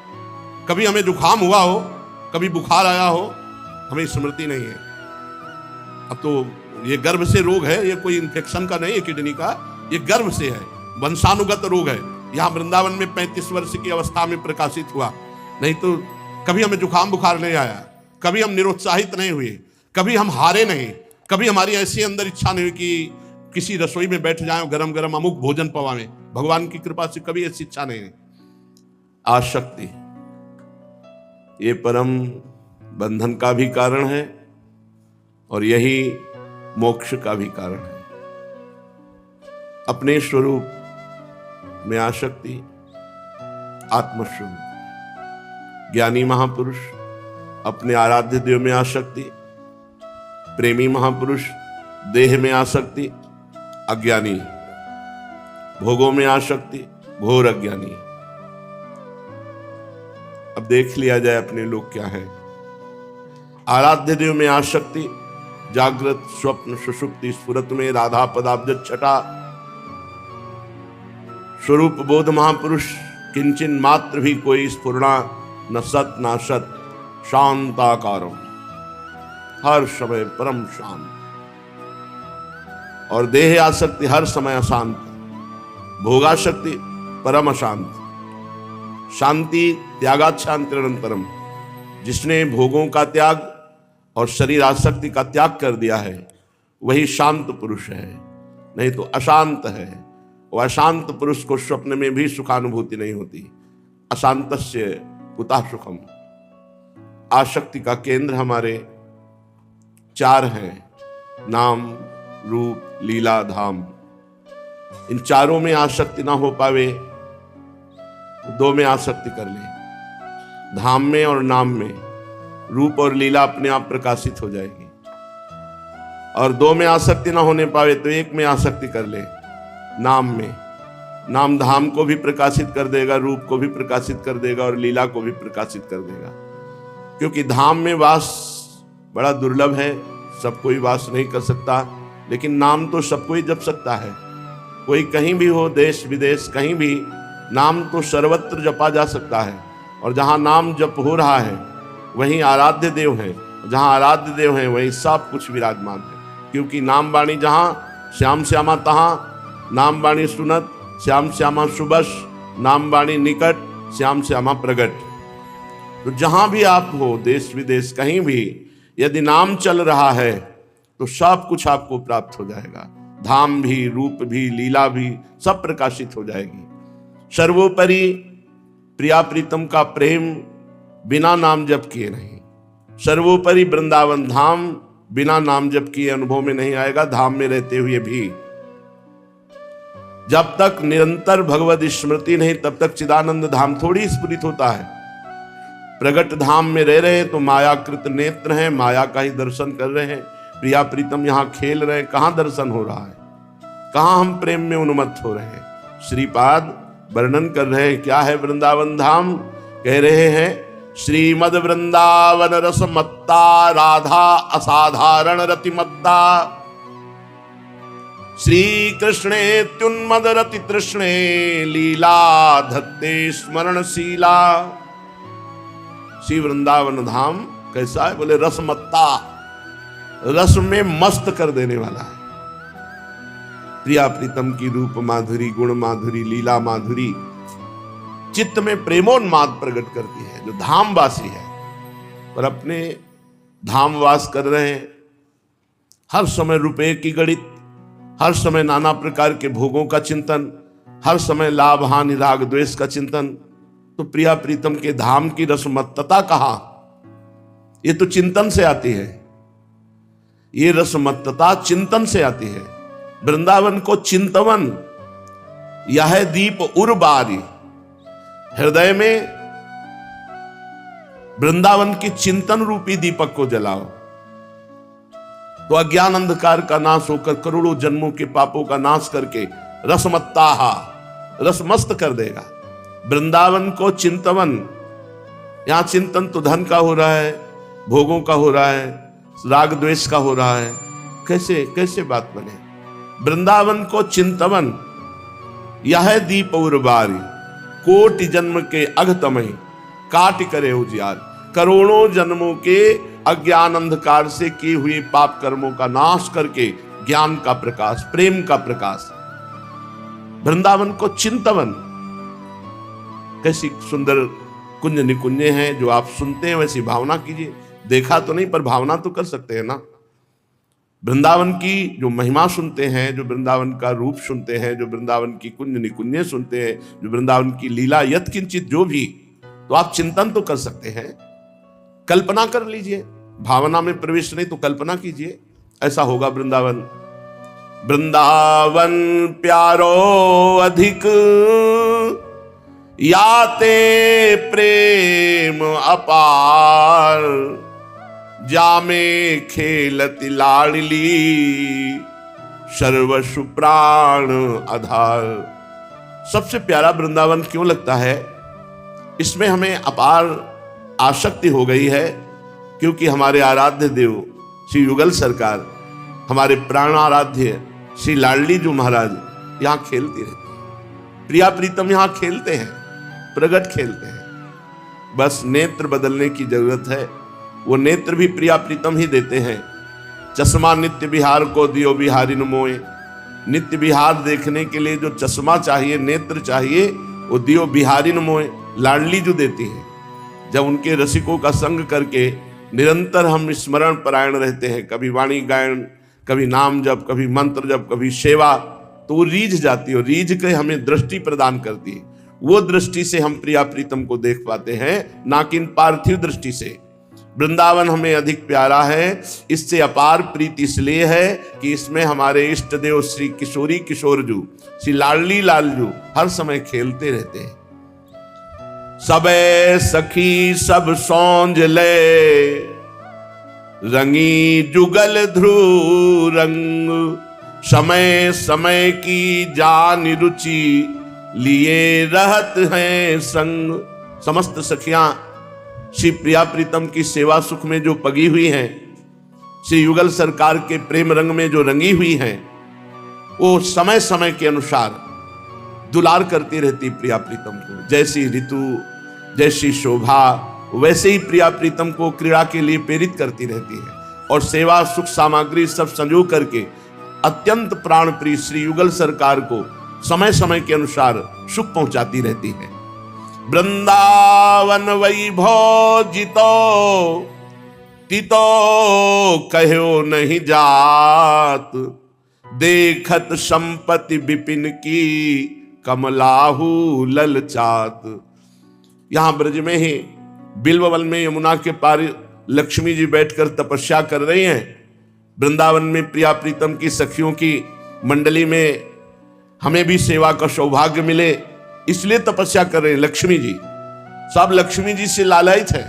कभी हमें जुकाम हुआ हो, कभी बुखार आया हो, हमें स्मृति नहीं है। अब तो ये गर्भ से रोग है, ये कोई इन्फेक्शन का नहीं है किडनी का, ये गर्भ से है, वंशानुगत रोग है। यहाँ वृंदावन में 35 वर्ष की अवस्था में प्रकाशित हुआ, नहीं तो कभी हमें जुकाम बुखार नहीं आया, कभी हम निरुत्साहित नहीं हुए, कभी हम हारे नहीं, कभी हमारी ऐसी अंदर इच्छा नहीं हुई कि किसी रसोई में बैठ जाएं, गरम गरम अमुक भोजन पवाएं। भगवान की कृपा से कभी ऐसी इच्छा नहीं है। आसक्ति ये परम बंधन का भी कारण है और यही मोक्ष का भी कारण है। अपने स्वरूप में आसक्ति, आत्मस्वरूप। ज्ञानी महापुरुष अपने आराध्य देव में आसक्ति, प्रेमी महापुरुष देह में आसक्ति, अज्ञानी भोगों में आसक्ति, घोर अज्ञानी। अब देख लिया जाए अपने लोग क्या है। आराध्य देव में आसक्ति, जागृत स्वप्न सुषुप्ति स्फुरत में राधा पदाब्ज छटा, स्वरूप बोध महापुरुष किंचन मात्र भी कोई स्फुरणा, न सत न सत, शांताकारो, हर समय परम शांत। और देह आसक्ति हर समय अशांत, भोगाशक्ति परम अशांत। शांति त्यागात शांतिरनंतरम, जिसने भोगों का त्याग और शरीर आसक्ति का त्याग कर दिया है वही शांत पुरुष है, नहीं तो अशांत है। वह अशांत पुरुष को स्वप्न में भी सुखानुभूति नहीं होती। अशांतस्य कुतः सुखम। आसक्ति का केंद्र हमारे 4 हैं, नाम रूप लीला धाम। इन चारों में आसक्ति ना हो पावे तो 2 में आसक्ति कर ले, धाम में और नाम में। रूप और लीला अपने आप प्रकाशित हो जाएगी। और 2 में आसक्ति ना होने पावे तो 1 में आसक्ति कर ले, नाम में। नाम धाम को भी प्रकाशित कर देगा, रूप को भी प्रकाशित कर देगा और लीला को भी प्रकाशित कर देगा। क्योंकि धाम में वास बड़ा दुर्लभ है, सब कोई वास नहीं कर सकता, लेकिन नाम तो सब कोई जप सकता है। कोई कहीं भी हो, देश विदेश कहीं भी, नाम तो सर्वत्र जपा जा सकता है। और जहाँ नाम जप हो रहा है वहीं आराध्य देव है, जहाँ आराध्य देव है वहीं सब कुछ विराजमान है। क्योंकि नाम वाणी जहाँ श्याम श्यामा तहाँ, नाम वाणी सुनत श्याम श्यामा सुबस, नाम वाणी निकट श्याम श्यामा प्रगट। तो जहां भी आप हो, देश विदेश कहीं भी, यदि नाम चल रहा है तो सब कुछ आपको प्राप्त हो जाएगा। धाम भी, रूप भी, लीला भी सब प्रकाशित हो जाएगी। सर्वोपरि प्रिया प्रीतम का प्रेम बिना नाम जप किए नहीं। सर्वोपरि वृंदावन धाम बिना नाम जप किए अनुभव में नहीं आएगा। धाम में रहते हुए भी जब तक निरंतर भगवत स्मृति नहीं, तब तक चिदानंद धाम थोड़ी स्फुरित होता है। प्रगट धाम में रह रहे हैं तो मायाकृत नेत्र हैं, माया का ही दर्शन कर रहे हैं। प्रिया प्रीतम यहाँ खेल रहे हैं, कहाँ दर्शन हो रहा है, कहाँ हम प्रेम में उन्मत्त हो रहे हैं। श्रीपाद वर्णन कर रहे हैं क्या है वृंदावन धाम। कह रहे हैं श्रीमद वृंदावन रसमत्ता, राधा असाधारण रतिमत्ता, श्री कृष्णे त्युन्मद रति तृष्णे, लीला धत्ते स्मरणशीला। श्री वृंदावन धाम कैसा है? बोले रसमत्ता, रस में मस्त कर देने वाला है। प्रिया प्रीतम की रूप माधुरी, गुण माधुरी, लीला माधुरी चित्त में प्रेमोन्माद प्रकट करती है। जो धामवासी है पर अपने धामवास कर रहे हैं, हर समय रुपए की गणित, हर समय नाना प्रकार के भोगों का चिंतन, हर समय लाभ हानि राग द्वेष का चिंतन, तो प्रिया प्रीतम के धाम की रसमत्तता कहां? ये तो चिंतन से आती है। ये रसमत्तता चिंतन से आती है। वृंदावन को चिंतवन, यह दीप उर्बारी, हृदय में वृंदावन की चिंतन रूपी दीपक को जलाओ तो अज्ञान अंधकार का नाश होकर करोड़ों जन्मों के पापों का नाश करके रसमत्ताहा, रसमस्त कर देगा। वृंदावन को चिंतवन, यहां चिंतन तो धन का हो रहा है, भोगों का हो रहा है, राग द्वेष का हो रहा है। कैसे कैसे बात बने? वृंदावन को चिंतवन, यह दीप उर्बारी, कोटि जन्म के अघतमय काट करे उजियार। करोड़ों जन्मों के अज्ञान अंधकार से किए हुए पाप कर्मों का नाश करके ज्ञान का प्रकाश, प्रेम का प्रकाश। वृंदावन को चिंतवन, कैसी सुंदर कुंज निकुंजे हैं जो आप सुनते हैं वैसी भावना कीजिए। देखा तो नहीं पर भावना तो कर सकते हैं ना। वृंदावन की जो महिमा सुनते हैं, जो वृंदावन का रूप सुनते हैं, जो वृंदावन की कुंज निकुंजे सुनते हैं, जो वृंदावन की लीला यत्किंचित जो भी, तो आप चिंतन तो कर सकते हैं, कल्पना कर लीजिए। भावना में प्रवेश नहीं तो कल्पना कीजिए, ऐसा होगा वृंदावन। वृंदावन प्यारो अधिक याते प्रेम अपार, जामे खेलति लाडली सर्वसु प्राण आधार। सबसे प्यारा वृंदावन क्यों लगता है? इसमें हमें अपार आसक्ति हो गई है, क्योंकि हमारे आराध्य देव श्री युगल सरकार, हमारे प्राण आराध्य श्री लाडली जो महाराज यहाँ खेलती रहती, प्रिया प्रीतम यहाँ खेलते हैं, प्रगट खेलते हैं। बस नेत्र बदलने की जरूरत है। वो नेत्र भी प्रिया प्रीतम ही देते हैं। चश्मा नित्य विहार को दियो बिहारी न मोए। नित्य विहार देखने के लिए जो चश्मा चाहिए, नेत्र चाहिए, वो दियो बिहारी न मोए, लाडली जो देती है। जब उनके रसिकों का संग करके निरंतर हम स्मरण परायण रहते हैं, कभी वाणी गायन, कभी नाम जप, कभी मंत्र जप, कभी सेवा, तो वो रीझ जाती है। रीझ के हमें दृष्टि प्रदान करती है। वो दृष्टि से हम प्रिया प्रीतम को देख पाते हैं, ना कि इन पार्थिव दृष्टि से। वृंदावन हमें अधिक प्यारा है। इससे अपार प्रीति इसलिए है कि इसमें हमारे इष्ट देव श्री किशोरी किशोरजू, श्री लाडली लालजू हर समय खेलते रहते हैं। सबे सखी सब सौंज ले, रंगी जुगल ध्रुव रंग, समय समय की जान रुचि, लिए रहत हैं संग। समस्त सखियां श्री प्रिया प्रीतम की सेवा सुख में जो पगी हुई हैं, श्री युगल सरकार के प्रेम रंग में जो रंगी हुई हैं, वो समय समय के अनुसार दुलार करती रहती प्रिया प्रीतम को। जैसी ऋतु, जैसी शोभा, वैसे ही प्रिया प्रीतम को क्रीड़ा के लिए प्रेरित करती रहती है। और सेवा सुख सामग्री सब संजो करके अत्यंत प्राण प्रिय श्री युगल सरकार को समय समय के अनुसार सुख पहुंचाती रहती है। वृंदावन वैभव जितो तितो कहो नहीं जात, देखत संपत्ति विपिन की कमलाहू ललचात। यहां ब्रज में ही बिल्ववन में यमुना के पार लक्ष्मी जी बैठकर तपस्या कर रही हैं। वृंदावन में प्रिया प्रीतम की सखियों की मंडली में हमें भी सेवा का सौभाग्य मिले, इसलिए तपस्या कर रहे हैं। लक्ष्मी जी सब लक्ष्मी जी से लालायित है,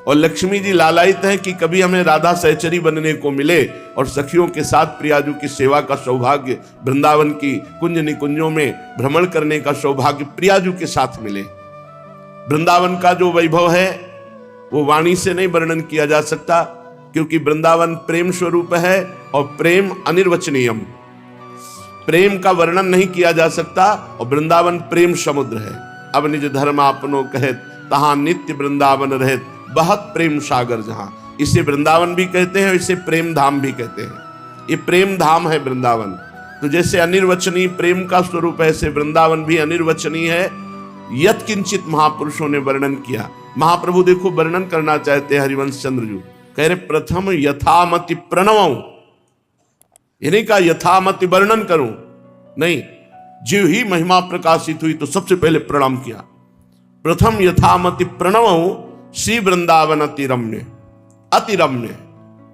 और लक्ष्मी जी लालायित है कि कभी हमें राधा सहचरी बनने को मिले और सखियों के साथ प्रियाजू की सेवा का सौभाग्य, वृंदावन की कुंज निकुंजों में भ्रमण करने का सौभाग्य प्रियाजू के साथ मिले। वृंदावन का जो वैभव है वो वाणी से नहीं वर्णन किया जा सकता, क्योंकि वृंदावन प्रेम स्वरूप है और प्रेम अनिर्वचनीयम, प्रेम का वर्णन नहीं किया जा सकता। और वृंदावन प्रेम समुद्र है। अब निज धर्म आपनो कहत, तहां नित्य वृंदावन रहत, बहुत प्रेम सागर जहां। इसे वृंदावन भी कहते हैं, इसे प्रेम धाम भी कहते हैं। ये प्रेम धाम है वृंदावन। तो जैसे अनिर्वचनीय प्रेम का स्वरूप है, ऐसे वृंदावन भी अनिर्वचनीय है। यत्किंचित महापुरुषों ने वर्णन किया। महाप्रभु देखो वर्णन करना चाहते हैं हरिवंश चंद्र जी, कह रहे प्रथम यथामति प्रणवं। ये नहीं कहा यथामति वर्णन करूं, नहीं, जो ही महिमा प्रकाशित हुई तो सबसे पहले प्रणाम किया। प्रथम यथामति प्रणवं श्री वृंदावन अतिरम्य, अतिरम्य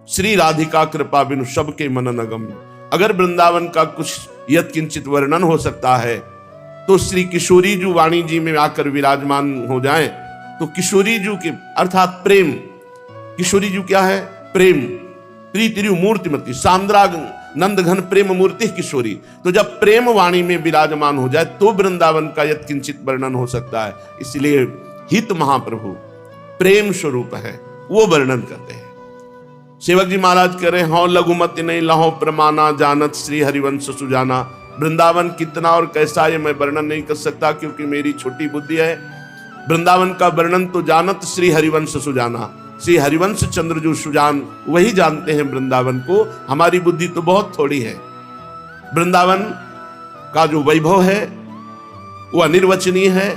श्री राधिका कृपा बिनु सबके मनन अगम्य। अगर वृंदावन का कुछ यत्किंचित वर्णन हो सकता है तो श्री किशोरी जू वाणी जी में आकर विराजमान हो जाएं, तो किशोरी जू के अर्थात प्रेम, किशोरी जू क्या है? प्रेम, प्रीति मूर्तिमती सांद्रा नंद घन प्रेम मूर्ति किशोरी। तो जब प्रेम वाणी में विराजमान हो जाए तो वृंदावन का यत्किंचित वर्णन हो सकता है। इसलिए हित महाप्रभु प्रेम स्वरूप है, वो वर्णन करते हैं। सेवक जी महाराज कह रहे हैं, लघुमति नहीं लहो प्रमाना, जानत श्री हरिवंश सुजाना। वृंदावन कितना और कैसा ये मैं वर्णन नहीं कर सकता, क्योंकि मेरी छोटी बुद्धि है। वृंदावन का वर्णन तो जानत श्री हरिवंश सुजाना, श्री हरिवंश चंद्रजू सुजान वही जानते हैं वृंदावन को। हमारी बुद्धि तो बहुत थोड़ी है। वृंदावन का जो वैभव है वो अनिर्वचनीय है।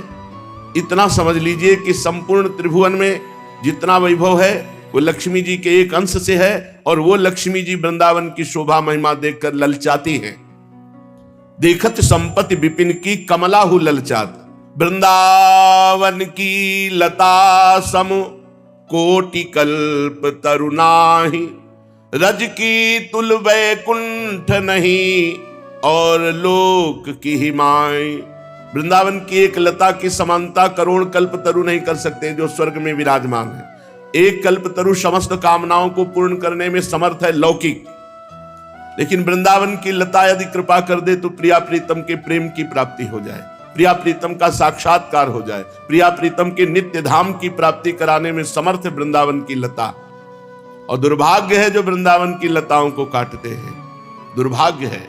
इतना समझ लीजिए कि संपूर्ण त्रिभुवन में जितना वैभव है वो लक्ष्मी जी के एक अंश से है, और वो लक्ष्मी जी वृंदावन की शोभा महिमा देखकर ललचाती है। देखत संपत्ति विपिन की कमला हु ललचात, वृंदावन की लता सम कोटि कल्प तरुनाहि, रज की तुल वैकुंठ नहीं और लोक की हिमाई। वृंदावन की एक लता की समानता करोड़ कल्प तरु नहीं कर सकते जो स्वर्ग में विराजमान है। एक कल्प तरु समस्त कामनाओं को पूर्ण करने में समर्थ है लौकिक, लेकिन वृंदावन की लता यदि कृपा कर दे तो प्रिया प्रीतम के प्रेम की प्राप्ति हो जाए, प्रिया प्रीतम का साक्षात्कार हो जाए, प्रिया प्रीतम के नित्य धाम की प्राप्ति कराने में समर्थ है वृंदावन की लता। और दुर्भाग्य है जो वृंदावन की लताओं को काटते हैं, दुर्भाग्य है,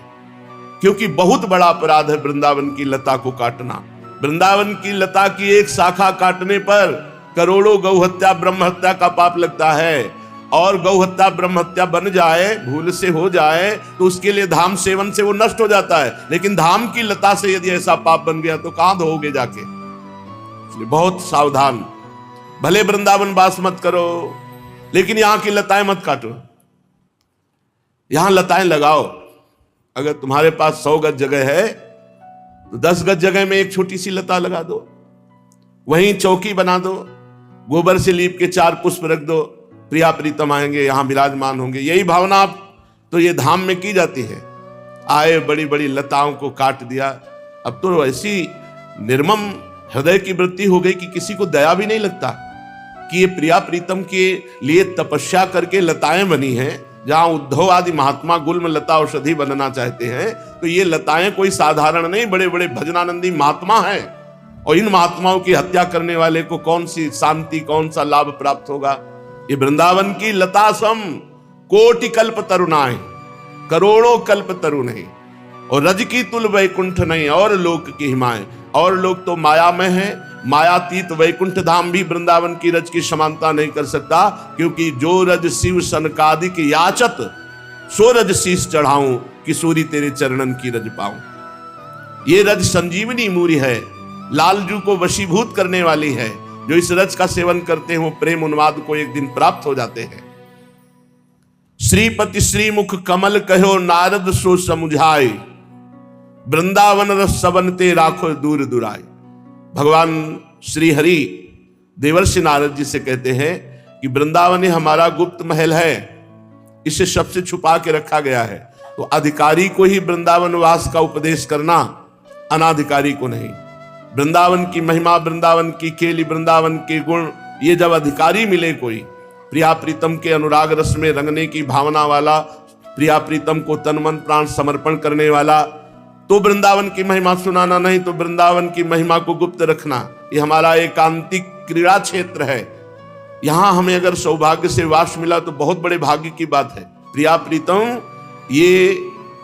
क्योंकि बहुत बड़ा अपराध है वृंदावन की लता को काटना। वृंदावन की लता की एक शाखा काटने पर करोड़ों गौ हत्या ब्रह्म हत्या का पाप लगता है, और गौ हत्या ब्रह्म हत्या बन जाए, भूल से हो जाए तो उसके लिए धाम सेवन से वो नष्ट हो जाता है, लेकिन धाम की लता से यदि ऐसा पाप बन गया तो कहां धोगे जाके। इसलिए बहुत सावधान, भले वृंदावन वास मत करो लेकिन यहां की लताएं मत काटो, यहां लताएं लगाओ। अगर तुम्हारे पास 100 गज जगह है तो 10 गज जगह में एक छोटी सी लता लगा दो, वहीं चौकी बना दो, गोबर से लीप के 4 पुष्प रख दो, प्रिया प्रीतम आएंगे यहां विराजमान होंगे। यही भावना आप तो ये धाम में की जाती है। आए बड़ी बड़ी लताओं को काट दिया, अब तो ऐसी निर्मम हृदय की वृत्ति हो गई कि किसी को दया भी नहीं लगता कि ये प्रिया प्रीतम के लिए तपस्या करके लताएं बनी हैं। जहां उद्धव आदि महात्मा गुल्म लता औषधि बनना चाहते हैं तो ये लताएं कोई साधारण नहीं, बड़े बड़े भजनानंदी महात्मा हैं, और इन महात्माओं की हत्या करने वाले को कौन सी शांति, कौन सा लाभ प्राप्त होगा। ये वृंदावन की लता सम कोटि कल्प तरुनाएं, करोड़ों कल्प तरु नहीं, और रज की तुल वैकुंठ नहीं और लोक की हिमाएं। और लोग तो माया में है, मायातीत वैकुंठ धाम भी वृंदावन की रज की समानता नहीं कर सकता, क्योंकि जो रज शिव सनकादिक याचत सो रज शीस चढ़ाऊं, किशोरी तेरे चरणन की रज पाऊं। ये रज संजीवनी मूरी है, लालजू को वशीभूत करने वाली है। जो इस रज का सेवन करते हैं वो प्रेम उन्माद को एक दिन प्राप्त हो जाते हैं। श्रीपति श्रीमुख कमल कहो नारद सो समुझाए, वृंदावन रस सबन ते राखो दूर दुराई। भगवान श्री हरि देवर्षि नारद जी से कहते हैं कि वृंदावन हमारा गुप्त महल है, इसे सबसे छुपा के रखा गया है, तो अधिकारी को ही वृंदावन वास का उपदेश करना, अनाधिकारी को नहीं। वृंदावन की महिमा, वृंदावन की केली, वृंदावन के गुण, ये जब अधिकारी मिले कोई प्रिया प्रीतम के अनुराग रस में रंगने की भावना वाला, प्रिया प्रीतम को तन मन प्राण समर्पण करने वाला, तो वृंदावन की महिमा सुनाना, नहीं तो वृंदावन की महिमा को गुप्त रखना। ये हमारा एकांतिक क्रीड़ा क्षेत्र है। यहां हमें अगर सौभाग्य से वास मिला तो बहुत बड़े भाग्य की बात है। प्रिया प्रीतम ये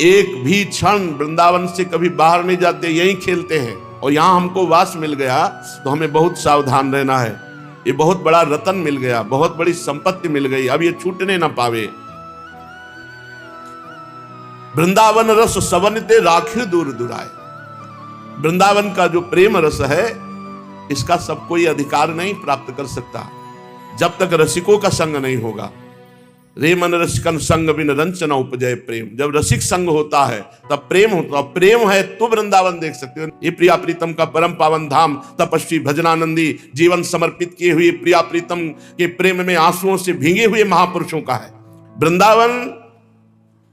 एक भी क्षण वृंदावन से कभी बाहर नहीं जाते, यहीं खेलते हैं, और यहां हमको वास मिल गया तो हमें बहुत सावधान रहना है। ये बहुत बड़ा रतन मिल गया, बहुत बड़ी संपत्ति मिल गई, अब ये छूटने ना पावे। वृंदावन रस सबनते राखिर दूर दुराए। वृंदावन का जो प्रेम रस है इसका सब कोई अधिकार नहीं प्राप्त कर सकता जब तक रसिकों का संग नहीं होगा। रे मन रसिकन संग बिन रंचना उपजय प्रेम। जब रसिक संग होता है तब प्रेम होता है, प्रेम है तो वृंदावन देख सकते हो। ये प्रिया प्रीतम का परम पावन धाम, तपस्वी भजनानंदी जीवन समर्पित किए हुए प्रिया प्रीतम के प्रेम में आंसुओं से भीगे हुए महापुरुषों का है वृंदावन।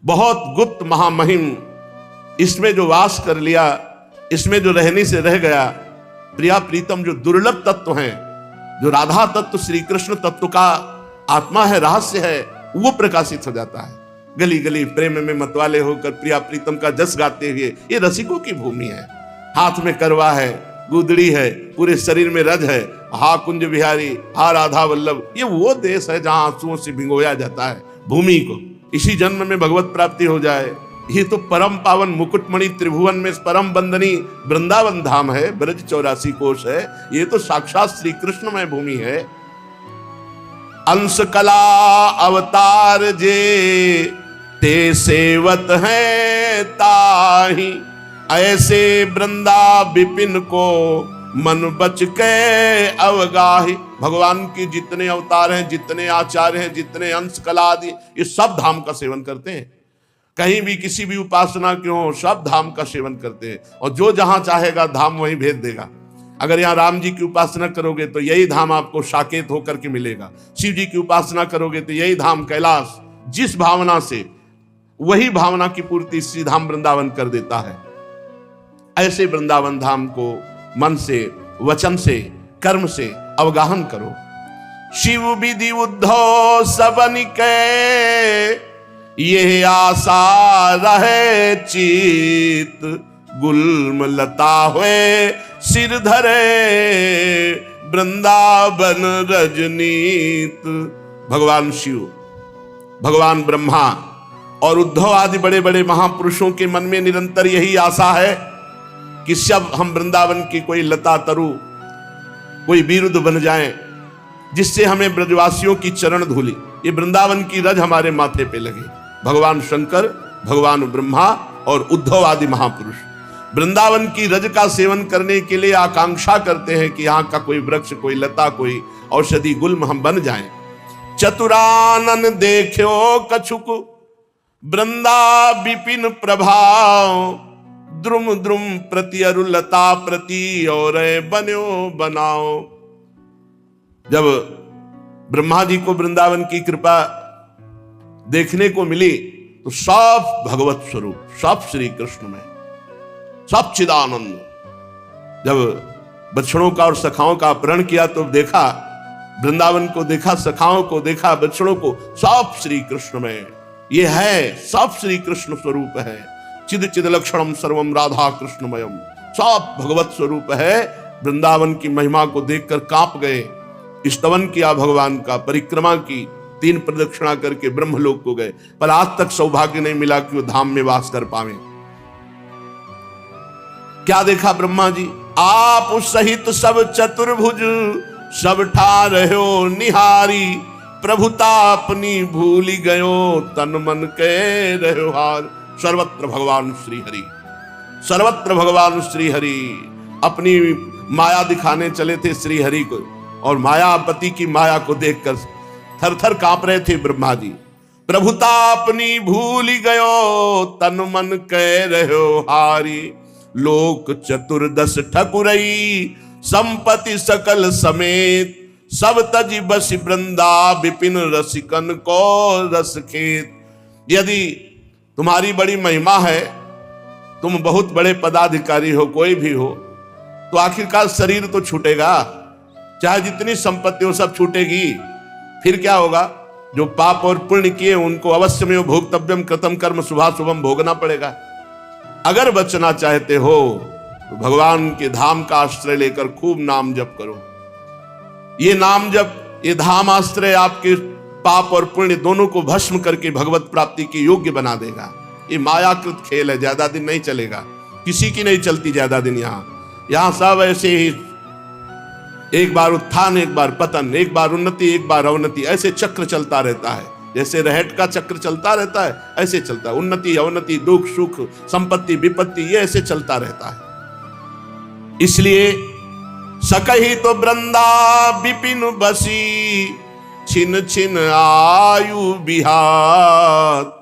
बहुत गुप्त महामहिम, इसमें जो वास कर लिया, इसमें जो रहने से रह गया, प्रिया प्रीतम जो दुर्लभ तत्व हैं, जो राधा तत्व श्री कृष्ण तत्व का आत्मा है, रहस्य है, वो प्रकाशित हो जाता है। गली गली प्रेम में मतवाले होकर प्रिया प्रीतम का जस गाते हुए, ये रसिकों की भूमि है। हाथ में करवा है, गुदड़ी है, पूरे शरीर में रज है, हा कुंज बिहारी, हा राधा वल्लभ। ये वो देश है जहां आंसुओं से भिगोया जाता है भूमि को, इसी जन्म में भगवत प्राप्ति हो जाए। ये तो परम पावन मुकुटमणि त्रिभुवन में परम बंदनी वृंदावन धाम है, ब्रज 84 कोश है। ये तो साक्षात श्री कृष्णमय भूमि है। अंश कला अवतार जे ते सेवत है ताही, ऐसे वृंदा विपिन को मन बच के अवगाही। भगवान के जितने अवतार हैं, जितने आचार्य हैं, जितने अंश कला आदि, ये सब धाम का सेवन करते हैं। कहीं भी किसी भी उपासना के हो, सब धाम का सेवन करते हैं। और जो जहां चाहेगा धाम वहीं भेज देगा। अगर यहाँ राम जी की उपासना करोगे तो यही धाम आपको साकेत होकर के मिलेगा। शिव जी की उपासना करोगे तो यही धाम कैलाश। जिस भावना से, वही भावना की पूर्ति श्री धाम वृंदावन कर देता है। ऐसे वृंदावन धाम को मन से, वचन से, कर्म से अवगाहन करो। शिव विधि उद्धव सबन के, ये आशा रहे चित। गुल्म लता हुए सिर धरे, वृंदावन रजनीत। भगवान शिव, भगवान ब्रह्मा और उद्धव आदि बड़े बड़े महापुरुषों के मन में निरंतर यही आशा है कि सब हम वृंदावन की कोई लता तरु, कोई बिरुद बन जाएं, जिससे हमें ब्रजवासियों की चरण धूली, ये वृंदावन की रज हमारे माथे पे लगे। भगवान शंकर, भगवान ब्रह्मा और उद्धव आदि महापुरुष वृंदावन की रज का सेवन करने के लिए आकांक्षा करते हैं कि यहाँ का कोई वृक्ष, कोई लता, कोई औषधि गुल्म हम बन जाएं। चतुरानन देखो कछुक, वृंदा विपिन प्रभाव। द्रुम द्रुम प्रति अरुलता प्रति, और बन्यो बनाओ। जब ब्रह्मा जी को वृंदावन की कृपा देखने को मिली तो सब भगवत स्वरूप, सब श्री कृष्ण में, सब चिदानंद। जब बछड़ों का और सखाओं का अपहरण किया तो देखा, वृंदावन को देखा, सखाओं को देखा, बछड़ों को, सब श्री कृष्ण में। ये है, सब श्री कृष्ण स्वरूप है। चिद चिद लक्षणम सर्वम राधा कृष्णमयम, सब भगवत स्वरूप है। वृंदावन की महिमा को देखकर कांप गए, स्तवन किया भगवान का, परिक्रमा की, 3 प्रदक्षिणा करके ब्रह्मलोक को गए। पर आज तक सौभाग्य नहीं मिला कि वो धाम में वास कर पावे। क्या देखा ब्रह्मा जी? आप सहित सब चतुर्भुज, सब ठारहो निहारी। प्रभुता अपनी भूली गयो, तन मन के रहो हार। सर्वत्र भगवान श्री हरि, सर्वत्र भगवान श्री हरि। अपनी माया दिखाने चले थे श्री हरि को, और मायापति की माया को देखकर थर थर कांप रहे थे ब्रह्मा जी। प्रभुता अपनी भूल गयो, तन मन कह रहो हारी। लोक चतुर्दश ठकुरई, संपत्ति सकल समेत। सब तजी बस वृंदा, विपिन रसिकन को रस खेत। यदि तुम्हारी बड़ी महिमा है, तुम बहुत बड़े पदाधिकारी हो, कोई भी हो, तो आखिरकार शरीर तो छूटेगा, चाहे जितनी संपत्ति हो सब छूटेगी। फिर क्या होगा? जो पाप और पुण्य किए उनको अवश्य में भोक्तव्यम कृतम कर्म शुभाशुभम भोगना पड़ेगा। अगर बचना चाहते हो तो भगवान के धाम का आश्रय लेकर खूब नाम जप करो। ये नाम जप, ये धाम आश्रय आपके पाप और पुण्य दोनों को भस्म करके भगवत प्राप्ति के योग्य बना देगा। ये मायाकृत खेल है, ज्यादा दिन नहीं चलेगा, किसी की नहीं चलती ज्यादा दिन। यहाँ सब ऐसे ही, एक बार उत्थान, एक बार पतन, एक बार उन्नति, एक बार अवनति, ऐसे चक्र चलता रहता है। जैसे रहट का चक्र चलता रहता है, ऐसे चलता है। उन्नति अवनति, दुख सुख, संपत्ति विपत्ति, ये ऐसे चलता रहता है। इसलिए सकही तो वृंदा विपिन बसी, छिन छिन आयु बिहार।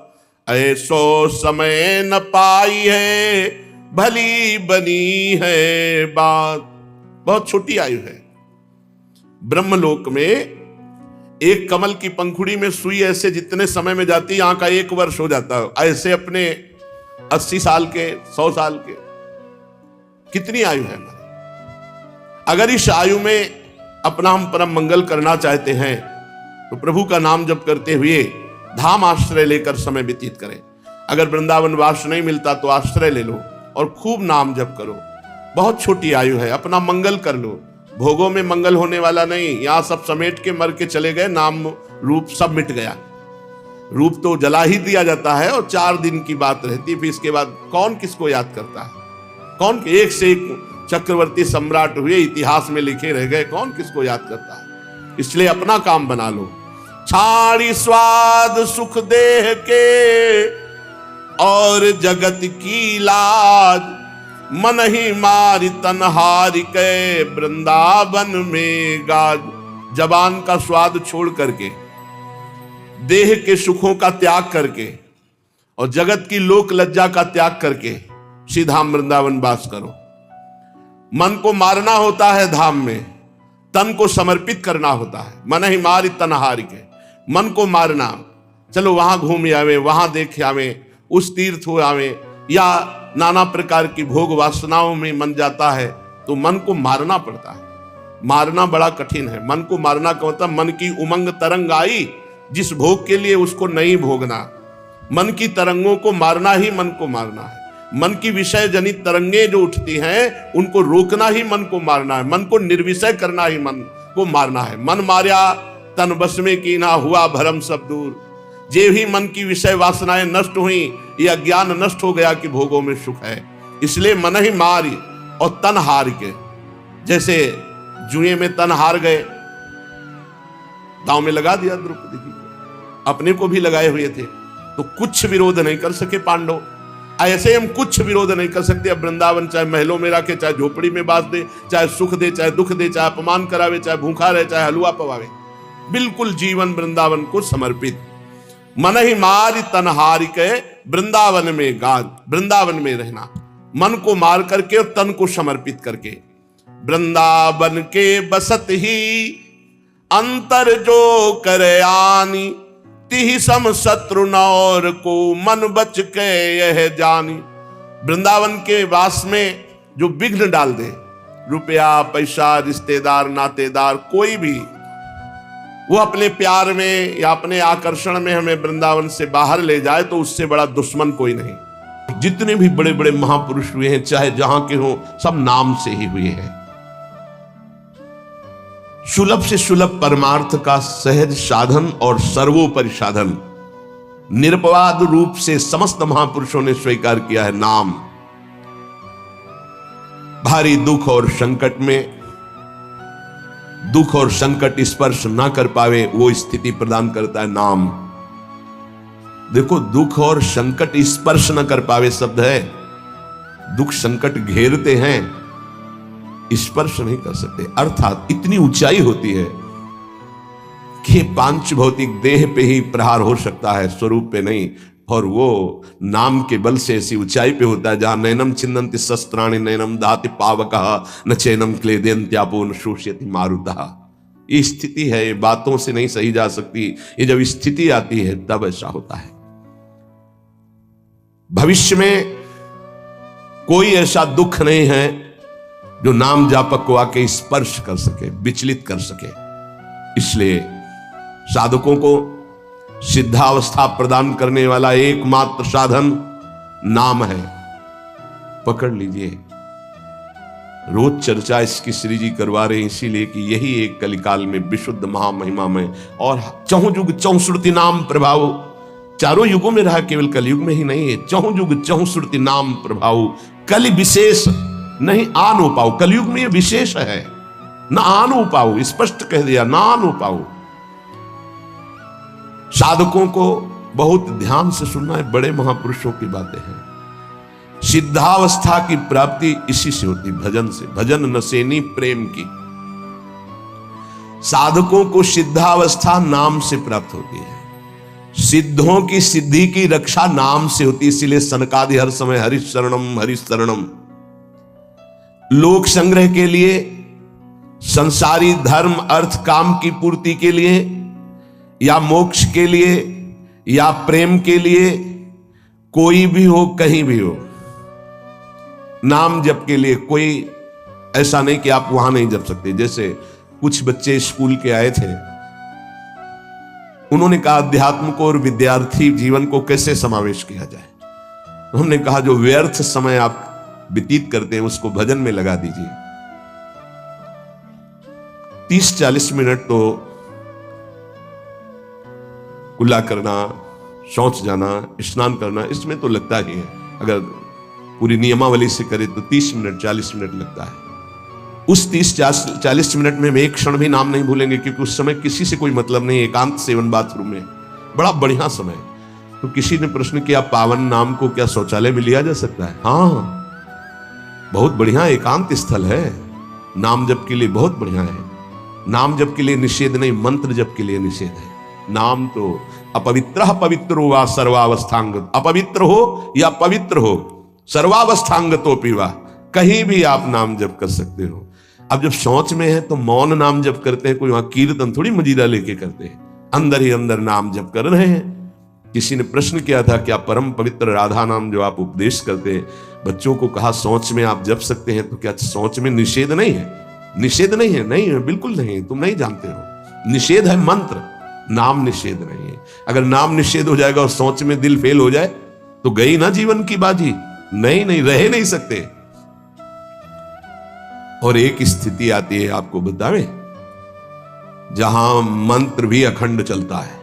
ऐसो समय न पाई है, भली बनी है बात। बहुत छोटी आयु है। ब्रह्मलोक में एक कमल की पंखुड़ी में सुई ऐसे जितने समय में जाती है, यहां का 1 वर्ष हो जाता है। ऐसे अपने 80 साल के, 100 साल के, कितनी आयु है हमारी। अगर इस आयु में अपना हम परम मंगल करना चाहते हैं तो प्रभु का नाम जप करते हुए धाम आश्रय लेकर समय व्यतीत करें। अगर वृंदावन वास नहीं मिलता तो आश्रय ले लो और खूब नाम जप करो। बहुत छोटी आयु है, अपना मंगल कर लो। भोगों में मंगल होने वाला नहीं। यहाँ सब समेट के मर के चले गए, नाम रूप सब मिट गया। रूप तो जला ही दिया जाता है और 4 दिन की बात रहती है। फिर इसके बाद कौन किसको याद करता है? कौन? एक से एक चक्रवर्ती सम्राट हुए, इतिहास में लिखे रह गए, कौन किसको याद करता है? इसलिए अपना काम बना लो। छाड़ी स्वाद सुख देह के, और जगत की लाज। मन ही मारी तन्हारी के वृंदावन में गाज। जबान का स्वाद छोड़ करके, देह के सुखों का त्याग करके और जगत की लोक लज्जा का त्याग करके सीधा वृंदावन वास करो। मन को मारना होता है धाम में, तन को समर्पित करना होता है। मन ही मारी तन्हारी के, मन को मारना, चलो वहां घूम आवे, वहां देख आवे, उस तीर्थ हो आवे, या नाना प्रकार की भोग वासनाओं में मन जाता है तो मन को मारना पड़ता है। मारना बड़ा कठिन है। मन को मारना का मतलब मन की उमंग तरंग आई, जिस भोग के लिए उसको नहीं भोगना। मन की तरंगों को मारना ही मन को मारना है। मन की विषय जनित तरंगे जो उठती हैं उनको रोकना ही मन को मारना है। मन को निर्विषय करना ही मन को मारना है। मन मार्या तन बस में की ना, हुआ भरम सब दूर। जे भी मन की विषय वासनाएं नष्ट हुई, यह ज्ञान नष्ट हो गया कि भोगों में सुख है। इसलिए मन ही मारी और तन हार के, जैसे जुए में तन हार गए, दांव में लगा दिया द्रौपदी जी को, अपने को भी लगाए हुए थे, तो कुछ विरोध नहीं कर सके पांडव। ऐसे हम कुछ विरोध नहीं कर सकते। अब वृंदावन चाहे महलों में रखे, चाहे झोपड़ी में बांध दे, चाहे सुख दे, चाहे दुख दे, चाहे अपमान करावे, चाहे भूखा रहे, चाहे हलवा पवावे, बिल्कुल जीवन वृंदावन को समर्पित। मन ही मारी तनहारी के वृंदावन में गाज, वृंदावन में रहना, मन को मार करके और तन को समर्पित करके। वृंदावन के बसत ही अंतर जो करे आनी, तिहि सम शत्रु नौर को मन बच के यह जानी। वृंदावन के वास में जो विघ्न डाल दे, रुपया पैसा, रिश्तेदार नातेदार, कोई भी, वो अपने प्यार में या अपने आकर्षण में हमें वृंदावन से बाहर ले जाए तो उससे बड़ा दुश्मन कोई नहीं। जितने भी बड़े बड़े महापुरुष हुए हैं, चाहे जहां के हों, सब नाम से ही हुए हैं। सुलभ से सुलभ परमार्थ का सहज साधन और सर्वोपरि साधन निरपवाद रूप से समस्त महापुरुषों ने स्वीकार किया है नाम। भारी दुख और संकट में, दुख और संकट स्पर्श ना कर पावे वो स्थिति प्रदान करता है नाम। देखो, दुख और संकट स्पर्श न कर पावे शब्द है। दुख संकट घेरते हैं, स्पर्श नहीं कर सकते। अर्थात इतनी ऊंचाई होती है कि पांच भौतिक देह पे ही प्रहार हो सकता है, स्वरूप पे नहीं। और वो नाम के बल से ऐसी ऊंचाई पे होता है जहां नैनम छिन्नन्ति शस्त्राणि नैनम दाति पावकः न चैनम क्लेदयन्त्यापो न शोष्यति मारुतः। ये स्थिति है, ये बातों से नहीं सही जा सकती। ये जब स्थिति आती है तब ऐसा होता है। भविष्य में कोई ऐसा दुख नहीं है जो नाम जापक को आके स्पर्श कर सके, विचलित कर सके। इसलिए साधकों को सिद्धावस्था प्रदान करने वाला एकमात्र साधन नाम है। पकड़ लीजिए। रोज चर्चा इसकी श्री जी करवा रहे हैं, इसीलिए कि यही एक कलिकाल में विशुद्ध महामहिमा में और चहुं युग चहुं श्रुति नाम प्रभाव, चारों युगों में रहा, केवल कलयुग में ही नहीं है। चहुं युग चहुं श्रुति नाम प्रभाव, कलि विशेष नहीं आन हो पाओ। कलयुग में ये विशेष है, ना आन हो पाओ, स्पष्ट कह दिया, ना आन हो पाओ। साधकों को बहुत ध्यान से सुनना है, बड़े महापुरुषों की बातें हैं। सिद्धावस्था की प्राप्ति इसी से होती, भजन से। भजन नसेनी प्रेम की। साधकों को सिद्धावस्था नाम से प्राप्त होती है। सिद्धों की सिद्धि की रक्षा नाम से होती है। इसीलिए सनकादि हर समय हरिशरणम हरिशरणम। लोक संग्रह के लिए, संसारी धर्म अर्थ काम की पूर्ति के लिए, या मोक्ष के लिए, या प्रेम के लिए, कोई भी हो, कहीं भी हो, नाम जप के लिए कोई ऐसा नहीं कि आप वहां नहीं जप सकते। जैसे कुछ बच्चे स्कूल के आए थे, उन्होंने कहा अध्यात्म को और विद्यार्थी जीवन को कैसे समावेश किया जाए। हमने कहा जो व्यर्थ समय आप व्यतीत करते हैं उसको भजन में लगा दीजिए। 30-40 मिनट तो कुल्ला करना, शौच जाना, स्नान करना, इसमें तो लगता ही है। अगर पूरी नियमावली से करे तो 30 मिनट 40 मिनट लगता है। उस 30-40 मिनट में हम एक क्षण भी नाम नहीं भूलेंगे, क्योंकि उस समय किसी से कोई मतलब नहीं। एकांत सेवन बाथरूम में, बड़ा बढ़िया समय। तो किसी ने प्रश्न किया, पावन नाम को क्या शौचालय में लिया जा सकता है? हाँ, बहुत बढ़िया एकांत स्थल है, नाम जप के लिए बहुत बढ़िया है। नाम जप के लिए निषेध नहीं, मंत्र जप के लिए निषेध है। नाम तो अपवित्र पवित्रो वा सर्वावस्थांग, अपवित्र हो या पवित्र हो, सर्वावस्थांग तो पीवा, कहीं भी आप नाम जप कर सकते हो। अब जब शौच में है तो मौन नाम जप करते हैं, कोई वहां कीर्तन थोड़ी मजीरा लेके करते हैं, अंदर ही अंदर नाम जप कर रहे हैं। किसी ने प्रश्न किया था, क्या परम पवित्र राधा नाम जो आप उपदेश करते हैं, बच्चों को कहा शौच में आप जप सकते हैं, तो क्या शौच में निषेध नहीं है? निषेध नहीं है, नहीं है, बिल्कुल नहीं, तुम नहीं जानते हो। निषेध है मंत्र, नाम निषेध नहीं है। अगर नाम निषेध हो जाएगा और शौच में दिल फेल हो जाए तो गई ना जीवन की बाजी, नहीं रह नहीं सकते। और एक स्थिति आती है, आपको बतावे, जहां मंत्र भी अखंड चलता है।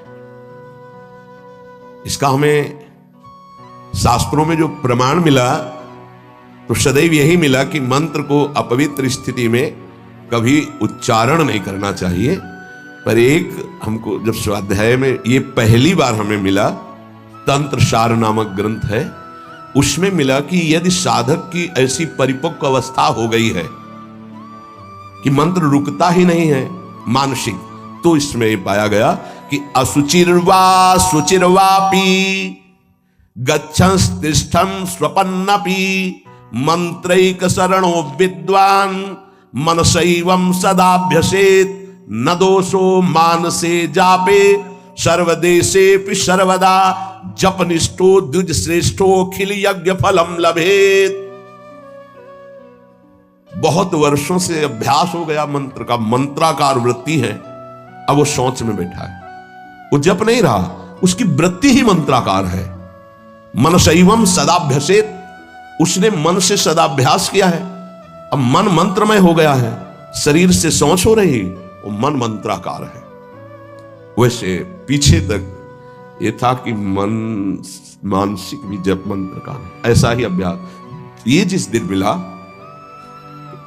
इसका हमें शास्त्रों में जो प्रमाण मिला तो सदैव यही मिला कि मंत्र को अपवित्र स्थिति में कभी उच्चारण नहीं करना चाहिए। पर एक हमको जब स्वाध्याय में ये पहली बार हमें मिला, तंत्र सार नामक ग्रंथ है, उसमें मिला कि यदि साधक की ऐसी परिपक्व अवस्था हो गई है कि मंत्र रुकता ही नहीं है मानसिक, तो इसमें पाया गया कि असुचिर्वा सुचिर्वापि गच्छंस्तिष्ठं स्वपन्नपि मंत्रैक शरणो विद्वान मनसैवं सदाभ्यसेत न दोषो मानसे जापे सर्वदेशेपि सर्वदा जपनिष्ठो द्विज श्रेष्ठो खिल यज्ञ फलम लभेत। बहुत वर्षों से अभ्यास हो गया मंत्र का, मंत्राकार वृत्ति है, अब वो शौच में बैठा है, वो जप नहीं रहा, उसकी वृत्ति ही मंत्राकार है। मनसैवम सदाभ्यसेत, उसने मन से सदाभ्यास किया है, अब मन मंत्रमय हो गया है, शरीर से शौच हो रही, वो मन मंत्राकार है। वैसे पीछे तक ये था कि मन मानसिक भी जप मंत्र का नहीं, ऐसा ही अभ्यास। ये जिस दिन मिला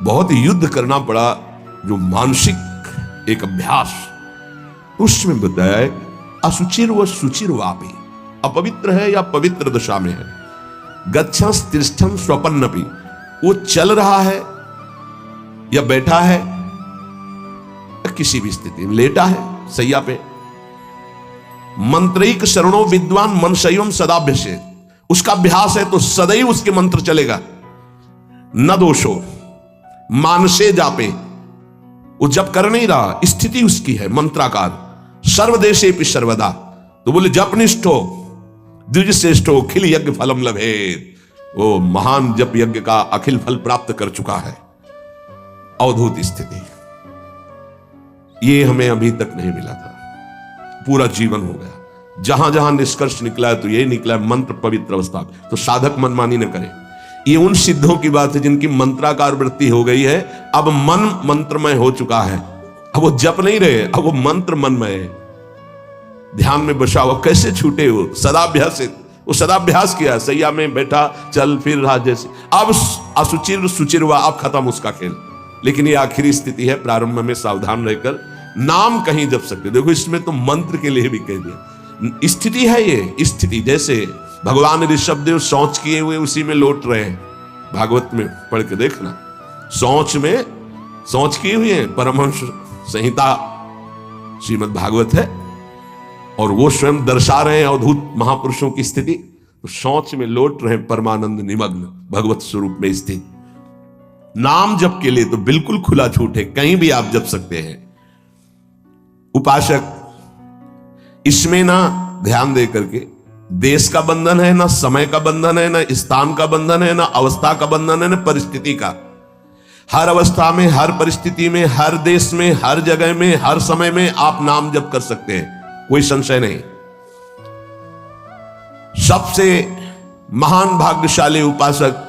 बहुत युद्ध करना पड़ा, जो मानसिक एक अभ्यास, उसमें बताया है असुचिर व सुचिर वापी, अपवित्र है या पवित्र दशा में है, गच्छंस तिष्ठं स्वपन्नपि, वो चल रहा है या बैठा है, किसी भी स्थिति में लेटा है सैया पे, मंत्रैक शरणो विद्वान मनसैवम सदाभ्यसेत, उसका अभ्यास है तो सदैव उसके मंत्र चलेगा। न दोषो मानसे जापे, वो जप कर नहीं रहा, स्थिति उसकी है मंत्राकार। सर्वदेशेपि सर्वदा, तो बोले जपनिष्ठो द्विज श्रेष्ठो खिल यज्ञ फलम लभेत, वो महान जप यज्ञ का अखिल फल प्राप्त कर चुका है। अवधूत स्थिति ये हमें अभी तक नहीं मिला था, पूरा जीवन हो गया। जहां जहां निष्कर्ष निकला है तो यही निकला है, मंत्र पवित्र अवस्था। तो साधक मनमानी न करे। ये उन सिद्धों की बात है जिनकी मंत्राकार वृत्ति हो गई है, अब मन मंत्रमय हो चुका है, अब वो जप नहीं रहे, अब वो मंत्र मनमय है, ध्यान में बसा हुआ। कैसे छूटे वो? सदाभ्यास, वो सदाभ्यास किया, सैया में बैठा, चल फिर रहा जैसे। अब असुचिर सुचिर हुआ, अब खत्म उसका खेल। लेकिन ये आखिरी स्थिति है, प्रारंभ में सावधान रहकर नाम कहीं जप सकते। देखो इसमें तो मंत्र के लिए भी कह दिया, स्थिति है ये स्थिति। जैसे भगवान ऋषभदेव शौच किए हुए उसी में लौट रहे हैं, भागवत में पढ़ के देखना, शौच में शौच किए हुए हैं। परमहंस संहिता श्रीमद् भागवत है और वो स्वयं दर्शा रहे हैं अवधूत महापुरुषों की स्थिति, तो शौच में लौट रहे हैं परमानंद निमग्न भगवत स्वरूप में स्थित। नाम जप के लिए तो बिल्कुल खुला छूट है, कहीं भी आप जप सकते हैं। उपासक इसमें ना ध्यान दे करके, देश का बंधन है, ना समय का बंधन है, ना स्थान का बंधन है, ना अवस्था का बंधन है, ना परिस्थिति का। हर अवस्था में, हर परिस्थिति में, हर देश में, हर जगह में, हर समय में आप नाम जप कर सकते हैं, कोई संशय नहीं। सबसे महान भाग्यशाली उपासक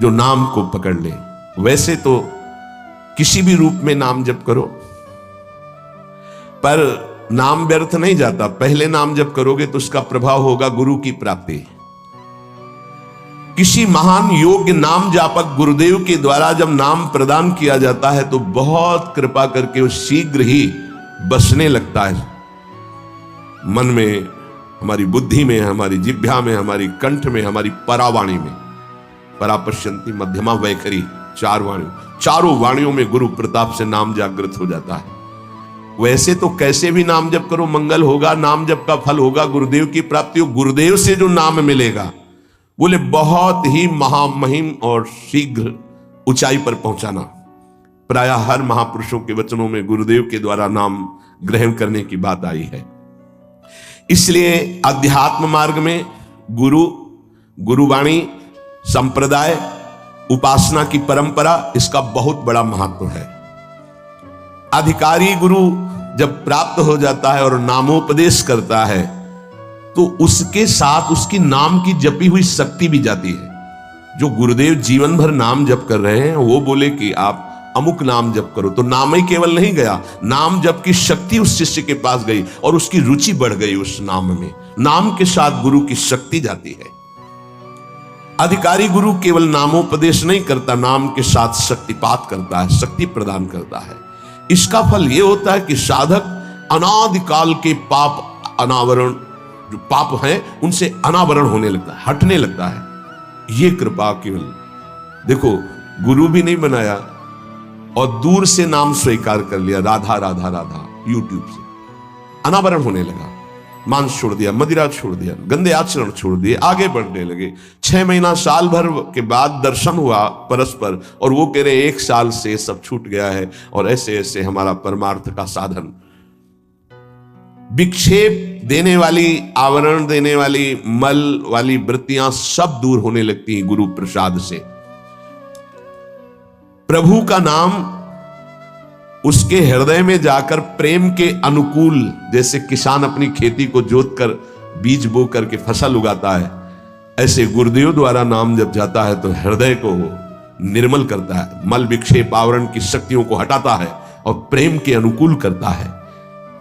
जो नाम को पकड़ ले। वैसे तो किसी भी रूप में नाम जप करो, पर नाम व्यर्थ नहीं जाता। पहले नाम जप करोगे तो उसका प्रभाव होगा गुरु की प्राप्ति। किसी महान योग्य नाम जापक गुरुदेव के द्वारा जब नाम प्रदान किया जाता है तो बहुत कृपा करके वो शीघ्र ही बसने लगता है मन में, हमारी बुद्धि में, हमारी जिह्वा में, हमारी कंठ में, हमारी परावाणी में। परापश्यंती मध्यमा वैखरी, 4 वाणियों, चारों वाणियों में गुरु प्रताप से नाम जागृत हो जाता है। वैसे तो कैसे भी नाम जप करो मंगल होगा, नाम जप का फल होगा, गुरुदेव की प्राप्ति हो। गुरुदेव से जो नाम मिलेगा बोले बहुत ही महामहिम और शीघ्र ऊंचाई पर पहुंचाना। प्रायः हर महापुरुषों के वचनों में गुरुदेव के द्वारा नाम ग्रहण करने की बात आई है। इसलिए अध्यात्म मार्ग में गुरु, गुरुवाणी, संप्रदाय, उपासना की परंपरा, इसका बहुत बड़ा महत्व है। अधिकारी गुरु जब प्राप्त हो जाता है और नामोपदेश करता है तो उसके साथ उसकी नाम की जपी हुई शक्ति भी जाती है। जो गुरुदेव जीवन भर नाम जप कर रहे हैं वो बोले कि आप अमुक नाम जप करो, तो नाम ही केवल नहीं गया, नाम जप की शक्ति उस शिष्य के पास गई और उसकी रुचि बढ़ गई उस नाम में। नाम के साथ गुरु की शक्ति जाती है। अधिकारी गुरु केवल नामोपदेश नहीं करता, नाम के साथ शक्तिपात करता है, शक्ति प्रदान करता है। इसका फल यह होता है कि साधक अनादिकाल के पाप अनावरण, जो पाप हैं उनसे अनावरण होने लगता है, हटने लगता है। ये कृपा केवल देखो, गुरु भी नहीं बनाया और दूर से नाम स्वीकार कर लिया, राधा राधा राधा, यूट्यूब से अनावरण होने लगा। मांस छोड़ दिया, मदिरा छोड़ दिया, गंदे आचरण छोड़ दिए, आगे बढ़ने लगे। 6 महीना साल भर के बाद दर्शन हुआ परस्पर और वो कह रहे 1 साल से सब छूट गया है और ऐसे ऐसे हमारा परमार्थ का साधन। विक्षेप देने वाली, आवरण देने वाली, मल वाली वृत्तियां सब दूर होने लगती हैं गुरु प्रसाद से। प्रभु का नाम उसके हृदय में जाकर प्रेम के अनुकूल, जैसे किसान अपनी खेती को जोतकर बीज बो करके फसल उगाता है, ऐसे गुरुदेव द्वारा नाम जब जाता है तो हृदय को निर्मल करता है, मल विक्षेप आवरण की शक्तियों को हटाता है और प्रेम के अनुकूल करता है।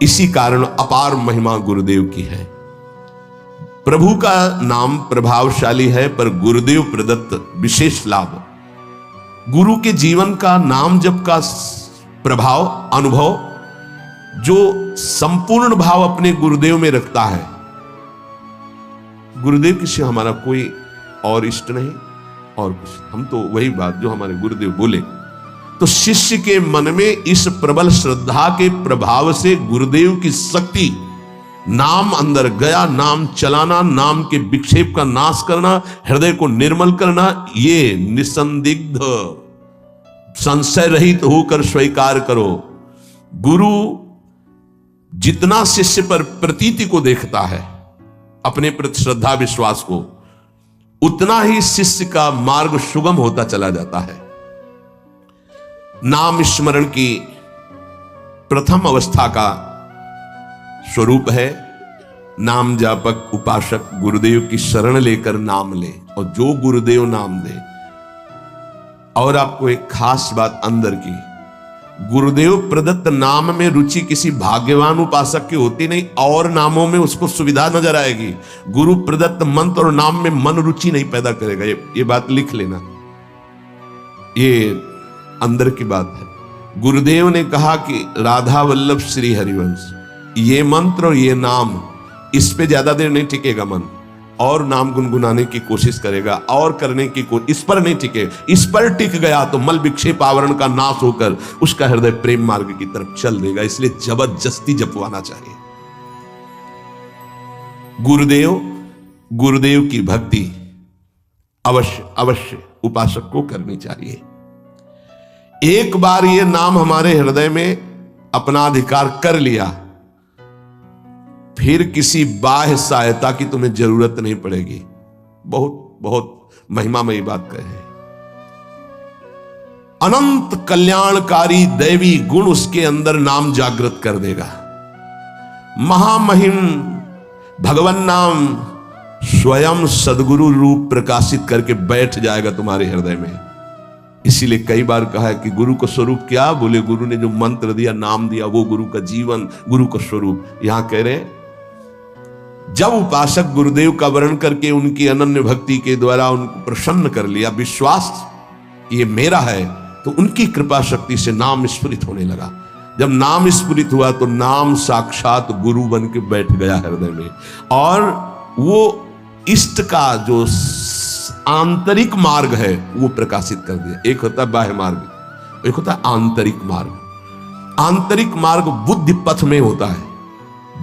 इसी कारण अपार महिमा गुरुदेव की है। प्रभु का नाम प्रभावशाली है, पर गुरुदेव प्रदत्त विशेष लाभ। गुरु के जीवन का नाम जप का प्रभाव, अनुभव, जो संपूर्ण भाव अपने गुरुदेव में रखता है। गुरुदेव के सिवा हमारा कोई और इष्ट नहीं और कुछ, हम तो वही बात जो हमारे गुरुदेव बोले। तो शिष्य के मन में इस प्रबल श्रद्धा के प्रभाव से गुरुदेव की शक्ति, नाम अंदर गया, नाम चलाना, नाम के विक्षेप का नाश करना, हृदय को निर्मल करना, ये निसंदिग्ध संशय रहित होकर स्वीकार करो। गुरु जितना शिष्य पर प्रतीति को देखता है, अपने प्रति श्रद्धा विश्वास को, उतना ही शिष्य का मार्ग सुगम होता चला जाता है। नाम स्मरण की प्रथम अवस्था का स्वरूप है नाम जापक उपासक गुरुदेव की शरण लेकर नाम ले, और जो गुरुदेव नाम दे। और आपको एक खास बात अंदर की, गुरुदेव प्रदत्त नाम में रुचि किसी भाग्यवान उपासक की होती नहीं, और नामों में उसको सुविधा नजर आएगी। गुरु प्रदत्त मंत्र और नाम में मन रुचि नहीं पैदा करेगा। ये बात लिख लेना, ये अंदर की बात है। गुरुदेव ने कहा कि राधा वल्लभ श्री हरिवंश, ये मंत्र और ये नाम, इस पे ज्यादा देर नहीं टिकेगा मन, और नाम गुनगुनाने की कोशिश करेगा और करने की इस पर नहीं टिके। इस पर टिक गया तो मल विक्षेप आवरण का नाश होकर उसका हृदय प्रेम मार्ग की तरफ चल देगा। इसलिए जबरदस्ती जपवाना चाहिए। गुरुदेव की भक्ति अवश्य अवश्य उपासक को करनी चाहिए। एक बार ये नाम हमारे हृदय में अपना अधिकार कर लिया, फिर किसी बाह्य सहायता की तुम्हें जरूरत नहीं पड़ेगी। बहुत बहुत महिमामयी बात कहे। अनंत कल्याणकारी दैवी गुण उसके अंदर नाम जागृत कर देगा। महामहिम भगवान नाम स्वयं सदगुरु रूप प्रकाशित करके बैठ जाएगा तुम्हारे हृदय में। इसीलिए कई बार कहा है कि गुरु का स्वरूप क्या? बोले गुरु ने जो मंत्र दिया, नाम दिया, वो गुरु का जीवन, गुरु का स्वरूप। यहां कह रहे जब उपासक गुरुदेव का वर्ण करके उनकी अनन्य भक्ति के द्वारा उनको प्रसन्न कर लिया, विश्वास ये मेरा है, तो उनकी कृपा शक्ति से नाम स्फुरित होने लगा। जब नाम स्फुरित हुआ तो नाम साक्षात गुरु बन के बैठ गया हृदय में, और वो इष्ट का जो आंतरिक मार्ग है वो प्रकाशित कर दिया। एक होता है बाह्य मार्ग, एक होता है आंतरिक मार्ग। आंतरिक मार्ग बुद्धि पथ में होता है,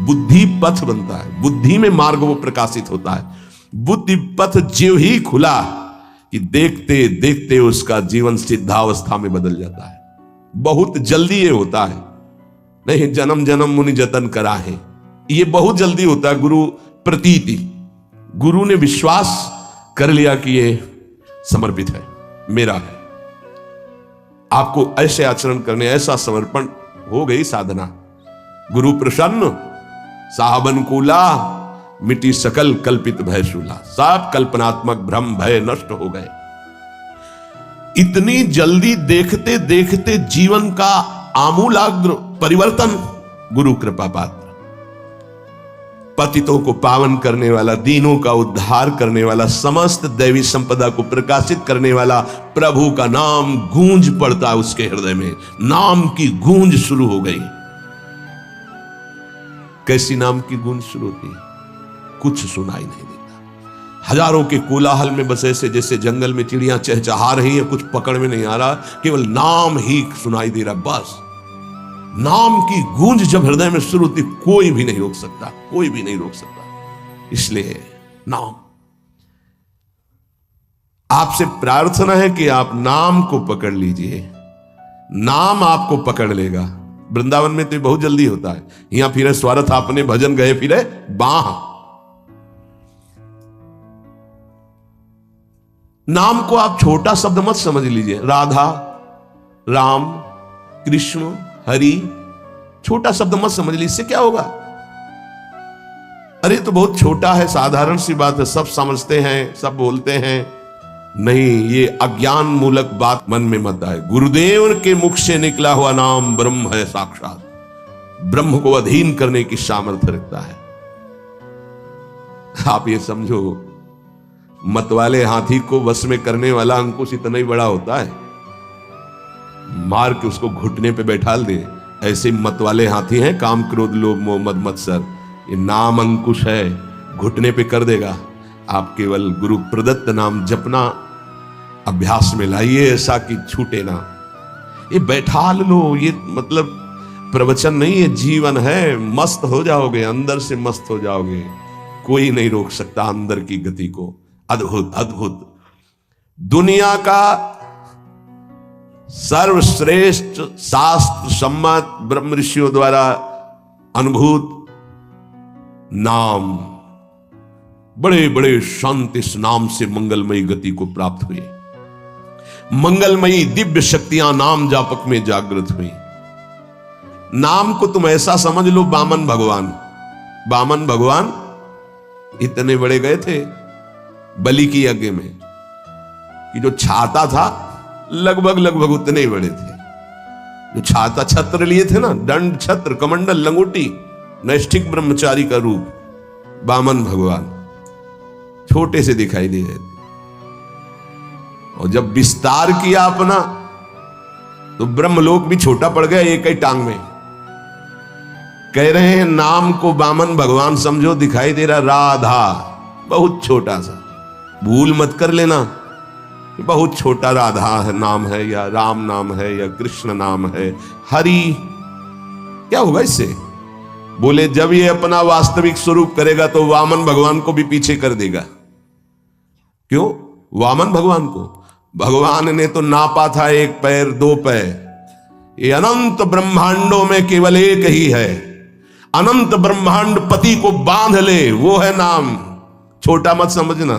बुद्धि पथ बनता है, बुद्धि में मार्ग वो प्रकाशित होता है। बुद्धि पथ ज्यों ही खुला कि देखते देखते उसका जीवन सिद्धावस्था में बदल जाता है। बहुत जल्दी ये होता है, नहीं जन्म जन्म मुनि जतन करा है, ये बहुत जल्दी होता है। गुरु प्रतीति, गुरु ने विश्वास कर लिया कि ये समर्पित है, मेरा है। आपको ऐसे आचरण करने, ऐसा समर्पण, हो गई साधना। गुरु प्रसन्न, साहब अनुकूला, मिटी सकल कल्पित भयशूला। सब कल्पनात्मक भ्रम भय नष्ट हो गए। इतनी जल्दी देखते देखते जीवन का आमूलाग्र परिवर्तन गुरु कृपा पात्र। पतितों को पावन करने वाला, दीनों का उद्धार करने वाला, समस्त दैवी संपदा को प्रकाशित करने वाला प्रभु का नाम गूंज पड़ता है उसके हृदय में। नाम की गूंज शुरू हो गई। कैसी नाम की गूंज शुरू होती है? कुछ सुनाई नहीं देता। हजारों के कोलाहल में बस ऐसे जैसे जंगल में चिड़ियां चहचहा रही हैं, कुछ पकड़ में नहीं आ रहा, केवल नाम ही सुनाई दे रहा। बस नाम की गूंज जब हृदय में शुरू होती, कोई भी नहीं रोक सकता, कोई भी नहीं रोक सकता। इसलिए नाम, आपसे प्रार्थना है कि आप नाम को पकड़ लीजिए, नाम आपको पकड़ लेगा। वृंदावन में तो बहुत जल्दी होता है, यहां फिरे स्वार्थ आपने भजन गए फिरे बाह। नाम को आप छोटा शब्द मत समझ लीजिए। राधा, राम, कृष्ण, हरि, छोटा शब्द मत समझ लीजिए। इससे क्या होगा? अरे तो बहुत छोटा है, साधारण सी बात है, सब समझते हैं, सब बोलते हैं। नहीं, ये अज्ञान मूलक बात मन में मत आए। गुरुदेव के मुख से निकला हुआ नाम ब्रह्म है साक्षात। ब्रह्म को अधीन करने की सामर्थ्य रखता है। आप ये समझो, मतवाले हाथी को वश में करने वाला अंकुश इतना ही बड़ा होता है, मार के उसको घुटने पे बैठा दे। ऐसे मतवाले हाथी हैं, काम क्रोध लोभ मोह मद मत्सर। ये नाम अंकुश है, घुटने पे कर देगा। आप केवल गुरु प्रदत्त नाम जपना अभ्यास में लाइए, ऐसा कि छूटे ना। ये बैठा लो, ये मतलब प्रवचन नहीं है, जीवन है। मस्त हो जाओगे, अंदर से मस्त हो जाओगे। कोई नहीं रोक सकता अंदर की गति को। अद्भुत अद्भुत। दुनिया का सर्वश्रेष्ठ शास्त्र सम्मत ब्रह्म ऋषियों द्वारा अनुभूत नाम, बड़े बड़े संत इस नाम से मंगलमयी गति को प्राप्त हुए। मंगलमयी दिव्य शक्तियां नाम जापक में जागृत हुई। नाम को तुम ऐसा समझ लो, वामन भगवान, वामन भगवान इतने बड़े गए थे बलि की यज्ञ में कि जो छाता था लगभग लगभग उतने ही बड़े थे। जो छाता छत्र लिए थे ना, दंड छत्र कमंडल लंगोटी, नैष्ठिक ब्रह्मचारी का रूप, वामन भगवान छोटे से दिखाई दे रहे थे। और जब विस्तार किया अपना, तो ब्रह्मलोक भी छोटा पड़ गया एक ही टांग में। कह रहे हैं नाम को वामन भगवान समझो, दिखाई दे रहा राधा, बहुत छोटा सा। भूल मत कर लेना, बहुत छोटा राधा है नाम है, या राम नाम है, या कृष्ण नाम है, हरि। क्या होगा इससे? बोले जब ये अपना वास्तविक स्वरूप करेगा तो वामन भगवान को भी पीछे कर देगा। क्यों? वामन भगवान को भगवान ने तो नापा था, एक पैर दो पैर। ये अनंत ब्रह्मांडों में केवल एक ही है। अनंत ब्रह्मांड पति को बांध ले, वो है नाम। छोटा मत समझना।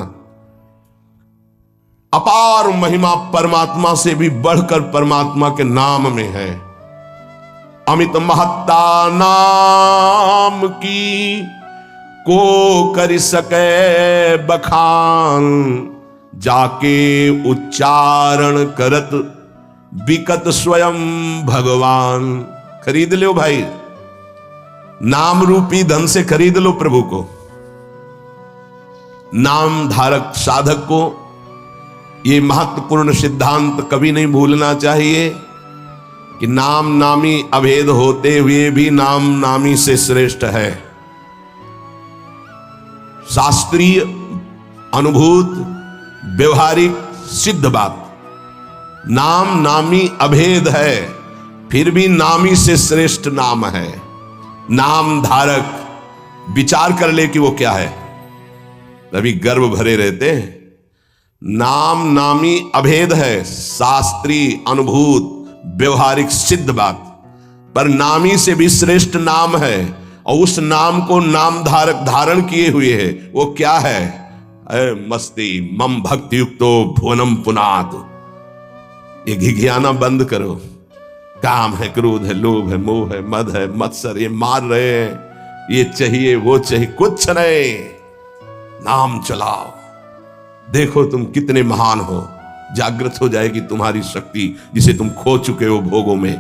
अपार महिमा परमात्मा से भी बढ़कर परमात्मा के नाम में है। अमित महत्ता नाम की को कर सके बखान, जाके उच्चारण करत बिकत स्वयं भगवान। खरीद लो भाई, नाम रूपी धन से खरीद लो प्रभु को। नाम धारक साधक को ये महत्वपूर्ण सिद्धांत कभी नहीं भूलना चाहिए कि नाम नामी अभेद होते हुए भी नाम नामी से श्रेष्ठ है। शास्त्रीय अनुभूत व्यवहारिक सिद्ध बात। नाम नामी अभेद है, फिर भी नामी से श्रेष्ठ नाम है। नाम धारक विचार कर ले कि वो क्या है, तभी गर्व भरे रहते हैं। नाम नामी अभेद है, शास्त्रीय अनुभूत व्यवहारिक सिद्ध बात, पर नामी से भी श्रेष्ठ नाम है। और उस नाम को नाम धारक धारण किए हुए है, वो क्या है? मस्ती मम भक्ति युक्तो भुवनम पुनात। ये घिघियाना बंद करो। काम है, क्रोध है, लोभ है, मोह है, मद है, मत्सर, ये मार रहे हैं, ये चाहिए वो चाहिए, कुछ नहीं। नाम चलाओ, देखो तुम कितने महान हो। जागृत हो जाएगी तुम्हारी शक्ति जिसे तुम खो चुके हो भोगों में।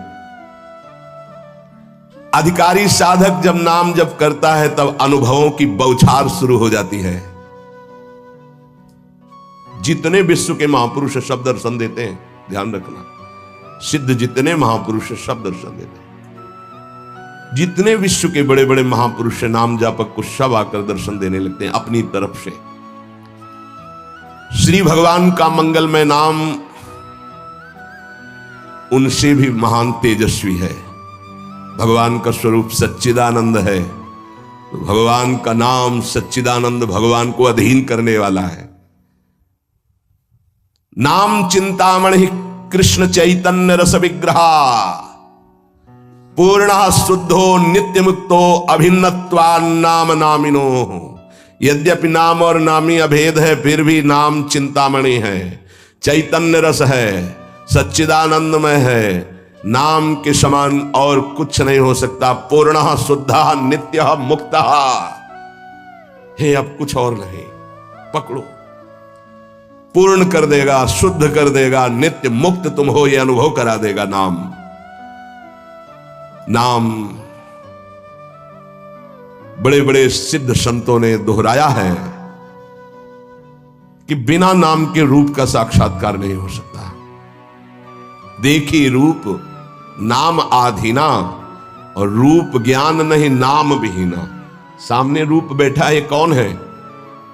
अधिकारी साधक जब नाम जप करता है तब अनुभवों की बौछार शुरू हो जाती है। जितने विश्व के महापुरुष शब्द दर्शन देते हैं, ध्यान रखना, सिद्ध जितने महापुरुष शब्द दर्शन देते हैं, जितने विश्व के बड़े बड़े महापुरुष नाम जापक को सब आकर दर्शन देने लगते हैं अपनी तरफ से। श्री भगवान का मंगलमय नाम उनसे भी महान तेजस्वी है। भगवान का स्वरूप सच्चिदानंद है, तो भगवान का नाम सच्चिदानंद भगवान को अधीन करने वाला है। नाम चिंतामणि कृष्ण चैतन्य रस विग्रहा, पूर्ण शुद्धो नित्य मुक्तो अभिन्नत्वान् नाम नामिनो। यद्यपि नाम और नामी अभेद है, फिर भी नाम चिंतामणि है, चैतन्य रस है, सच्चिदानंदमय है। नाम के समान और कुछ नहीं हो सकता। पूर्ण शुद्ध नित्य मुक्त है, अब कुछ और नहीं, पकड़ो। पूर्ण कर देगा, शुद्ध कर देगा, नित्य मुक्त तुम हो, यह अनुभव करा देगा नाम। नाम बड़े बड़े सिद्ध संतों ने दोहराया है कि बिना नाम के रूप का साक्षात्कार नहीं हो सकता। देखी रूप नाम आधीना, और रूप ज्ञान नहीं नाम विहीना। सामने रूप बैठा है, कौन है?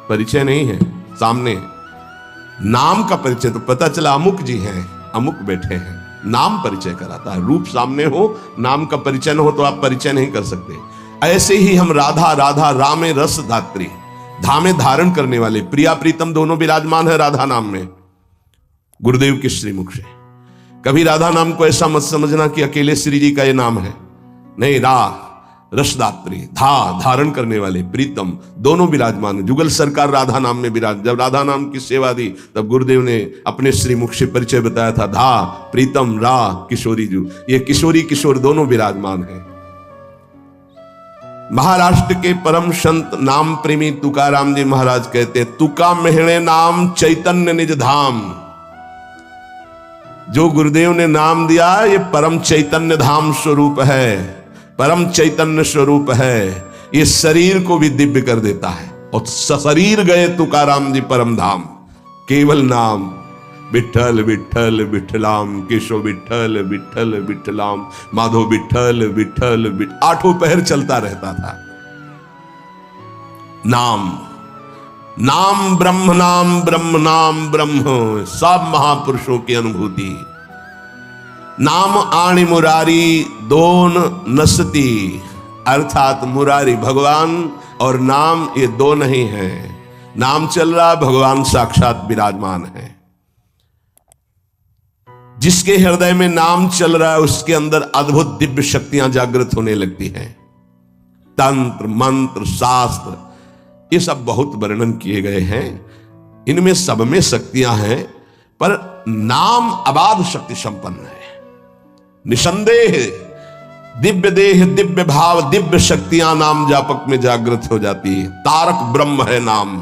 परिचय नहीं है सामने। नाम का परिचय तो पता चला अमुक जी हैं, अमुक बैठे हैं, नाम परिचय कराता है। रूप सामने हो, नाम का परिचय न हो तो आप परिचय नहीं कर सकते। ऐसे ही हम राधा राधा रामे रस धात्री, धामे धारण करने वाले, प्रिया प्रीतम दोनों विराजमान है राधा नाम में, गुरुदेव के श्रीमुख से। कभी राधा नाम को ऐसा मत समझना कि अकेले श्री जी का ये नाम है, नहीं। रसदात्री, धारण करने वाले, प्रीतम दोनों विराजमान। जुगल सरकार राधा नाम में विराज, जब राधा नाम की सेवा दी तब गुरुदेव ने अपने श्रीमुख से परिचय बताया था, प्रीतम किशोरी जू, ये किशोरी किशोर दोनों विराजमान हैं। महाराष्ट्र के परम संत नाम प्रेमी तुकाराम जी महाराज कहते, तुका मेहणे नाम चैतन्य निज धाम। जो गुरुदेव ने नाम दिया ये परम चैतन्य धाम स्वरूप है, परम चैतन्य स्वरूप है। ये शरीर को भी दिव्य कर देता है। और सशरीर गए तुकाराम जी परम धाम, केवल नाम विठल विठल विठलाम, केशव विठल विठल विठलाम, माधव विठल विठल आठों पहर चलता रहता था। नाम नाम ब्रह्म, नाम ब्रह्म, नाम ब्रह्म, सब महापुरुषों की अनुभूति। नाम आणी मुरारी दोन नसती, अर्थात मुरारी भगवान और नाम ये दो नहीं है। नाम चल रहा, भगवान साक्षात विराजमान है। जिसके हृदय में नाम चल रहा है उसके अंदर अद्भुत दिव्य शक्तियां जागृत होने लगती हैं। तंत्र मंत्र शास्त्र ये सब बहुत वर्णन किए गए हैं, इनमें सब में शक्तियां हैं, पर नाम अबाध शक्ति संपन्न है। निसंदेह दिव्य देह, दिव्य भाव, दिव्य शक्तियां नाम जापक में जागृत हो जाती है। तारक ब्रह्म है नाम।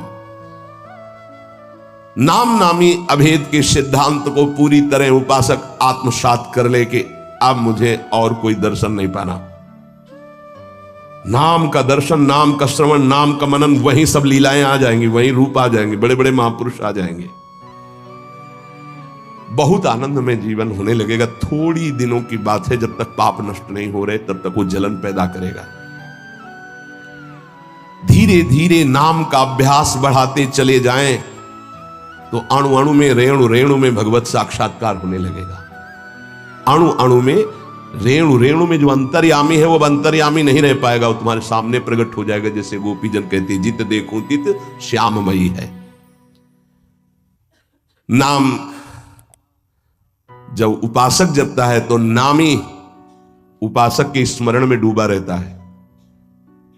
नाम नामी अभेद के सिद्धांत को पूरी तरह उपासक आत्मसात कर ले कि अब मुझे और कोई दर्शन नहीं पाना। नाम का दर्शन, नाम का श्रवण, नाम का मनन, वहीं सब लीलाएं आ जाएंगी, वहीं रूप आ जाएंगे, बड़े बड़े महापुरुष आ जाएंगे। बहुत आनंद में जीवन होने लगेगा। थोड़ी दिनों की बात है, जब तक पाप नष्ट नहीं हो रहे तब तक वो जलन पैदा करेगा। धीरे धीरे नाम का अभ्यास बढ़ाते चले जाएं तो अणु अणु में, रेणु रेणु में भगवत साक्षात्कार होने लगेगा। अणु अणु में, रेणु रेणु में जो अंतर्यामी है वो अब अंतर्यामी नहीं रह पाएगा, वो तुम्हारे सामने प्रकट हो जाएगा। जैसे गोपीजन कहते हैं, जित देखूं तित श्याममयी है। नाम जब उपासक जपता है तो नामी उपासक के स्मरण में डूबा रहता है।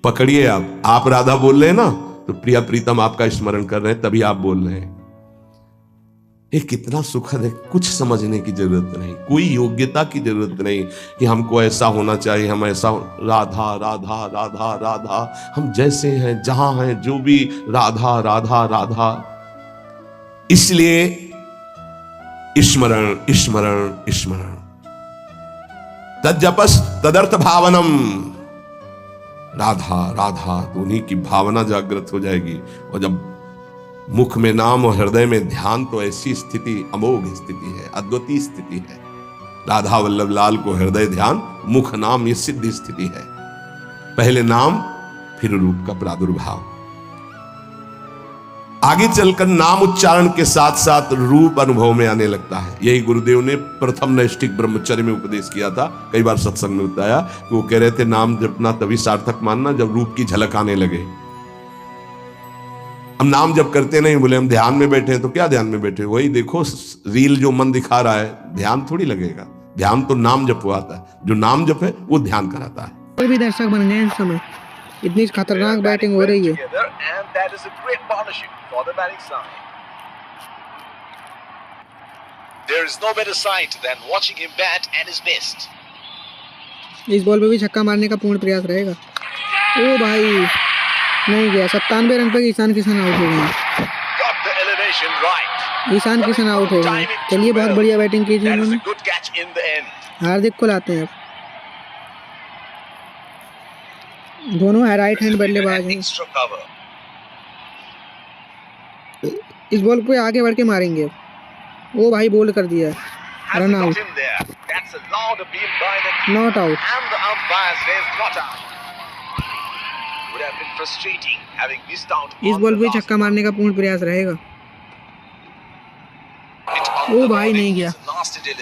पकड़िए, आप राधा बोल रहे हैं ना, तो प्रिया प्रीतम आपका स्मरण कर रहे हैं, तभी आप बोल रहे हैं। ये कितना सुखद है। कुछ समझने की जरूरत नहीं, कोई योग्यता की जरूरत नहीं कि हमको ऐसा होना चाहिए, हम ऐसा। राधा राधा राधा राधा, हम जैसे हैं, जहां हैं, जो भी राधा राधा राधा। इसलिए स्मरण स्मरण स्मरण, तज्जपस तदर्थ भावनम। राधा राधा, तो उन्हीं की भावना जागृत हो जाएगी। और जब मुख में नाम और हृदय में ध्यान, तो ऐसी स्थिति अमोघ स्थिति है, अद्वितीय स्थिति है। राधा वल्लभ लाल को हृदय ध्यान, मुख नाम, ये सिद्ध स्थिति है। पहले नाम, फिर रूप का प्रादुर्भाव। आगे चलकर नाम उच्चारण के साथ साथ रूप अनुभव में आने लगता है। यही गुरुदेव ने प्रथम नैष्ठिक ब्रह्मचर्य में उपदेश किया था। कई बार सत्संग में बताया कि वो कह रहे थे, नाम जपना तभी सार्थक मानना जब रूप की झलक आने लगे। हम नाम जप करते नहीं, बोले हम ध्यान में बैठे हैं, तो क्या ध्यान में बैठे? वही देखो रील जो मन दिखा रहा है, ध्यान थोड़ी लगेगा। ध्यान तो नाम जपवाता है, जो नाम जप है वो ध्यान कराता है। कोई भी दर्शक बन गए इस समय, इतनी खतरनाक बैटिंग हो रही है। इस बॉल पे भी छक्का मारने का पूर्ण प्रयास रहेगा। ओ भाई, नहीं गया। 97 रन पर ईशान किशन आउट हो गए। ईशान किशन आउट हो गए। चलिए, बहुत बढ़िया बैटिंग की थी उन्होंने। हार्दिक को लाते हैं। दोनों है राइट हैंड बल्लेबाज हैं। इस बॉल को आगे बढ़ के मारेंगे। वो भाई बोल्ड कर दिया, रन आउट, नॉट आउट। इस बॉल पे छक्का मारने का पूर्ण प्रयास रहेगा। ओ भाई, नहीं गया,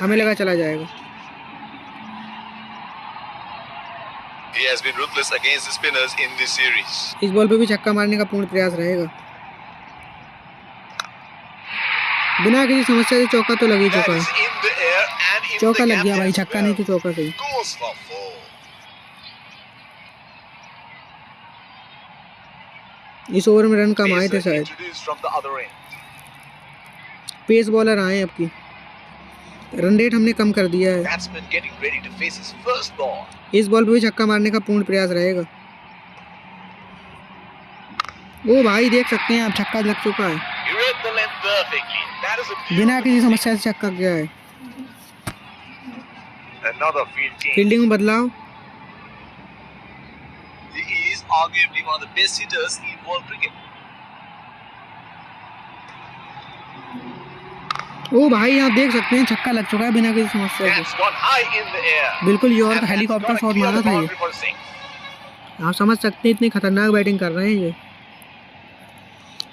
हमें लगा चला जाएगा। इस बॉल पे भी छक्का मारने का पूर्ण प्रयास रहेगा। बिना किसी समस्या से चौका तो लग ही चुका है। चौका लग गया भाई, छक्का नहीं तो चौका सही। इस ओवर में रन कम आए थे शायद। पेस बॉलर आए अब की। रन रेट हमने कम कर दिया है। इस बॉल पे भी छक्का मारने का पूर्ण प्रयास रहेगा। ओ भाई, देख सकते हैं आप, छक्का लग चुका है। बिना किसी समस्या से छक्का गया है। फील्डिंग में बदलाव। Arguably one of the best hitters in world cricket. ओ भाई, आप देख सकते हैं छक्का लग चुका है बिना किसी समस्या के। बिल्कुल यॉर्क हेलीकॉप्टर शॉट मारा था ये। आप समझ सकते हैं इतनी खतरनाक बैटिंग कर रहे हैं ये।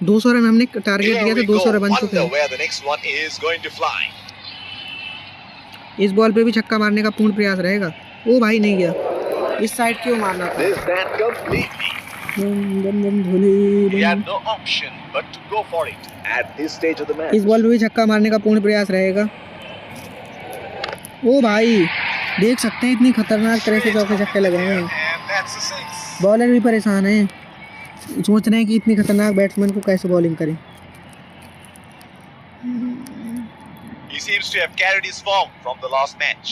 200 रन हमने टारगेट दिया था, 200 रन बन चुके हैं। इस बॉल पे भी छक्का मारने का पूर्ण प्रयास रहेगा। ओ भाई, नहीं गया। इस साइड क्यों मारना था? इस बॉल पे भी छक्का मारने का पूर्ण प्रयास रहेगा। ओ भाई, देख सकते हैं इतनी खतरनाक तरह से चौके छक्के लग रहे हैं। बॉलर भी परेशान हैं, सोच रहे हैं कि इतनी खतरनाक बैट्समैन को कैसे बॉलिंग करें। He seems to have carried his form from the last match.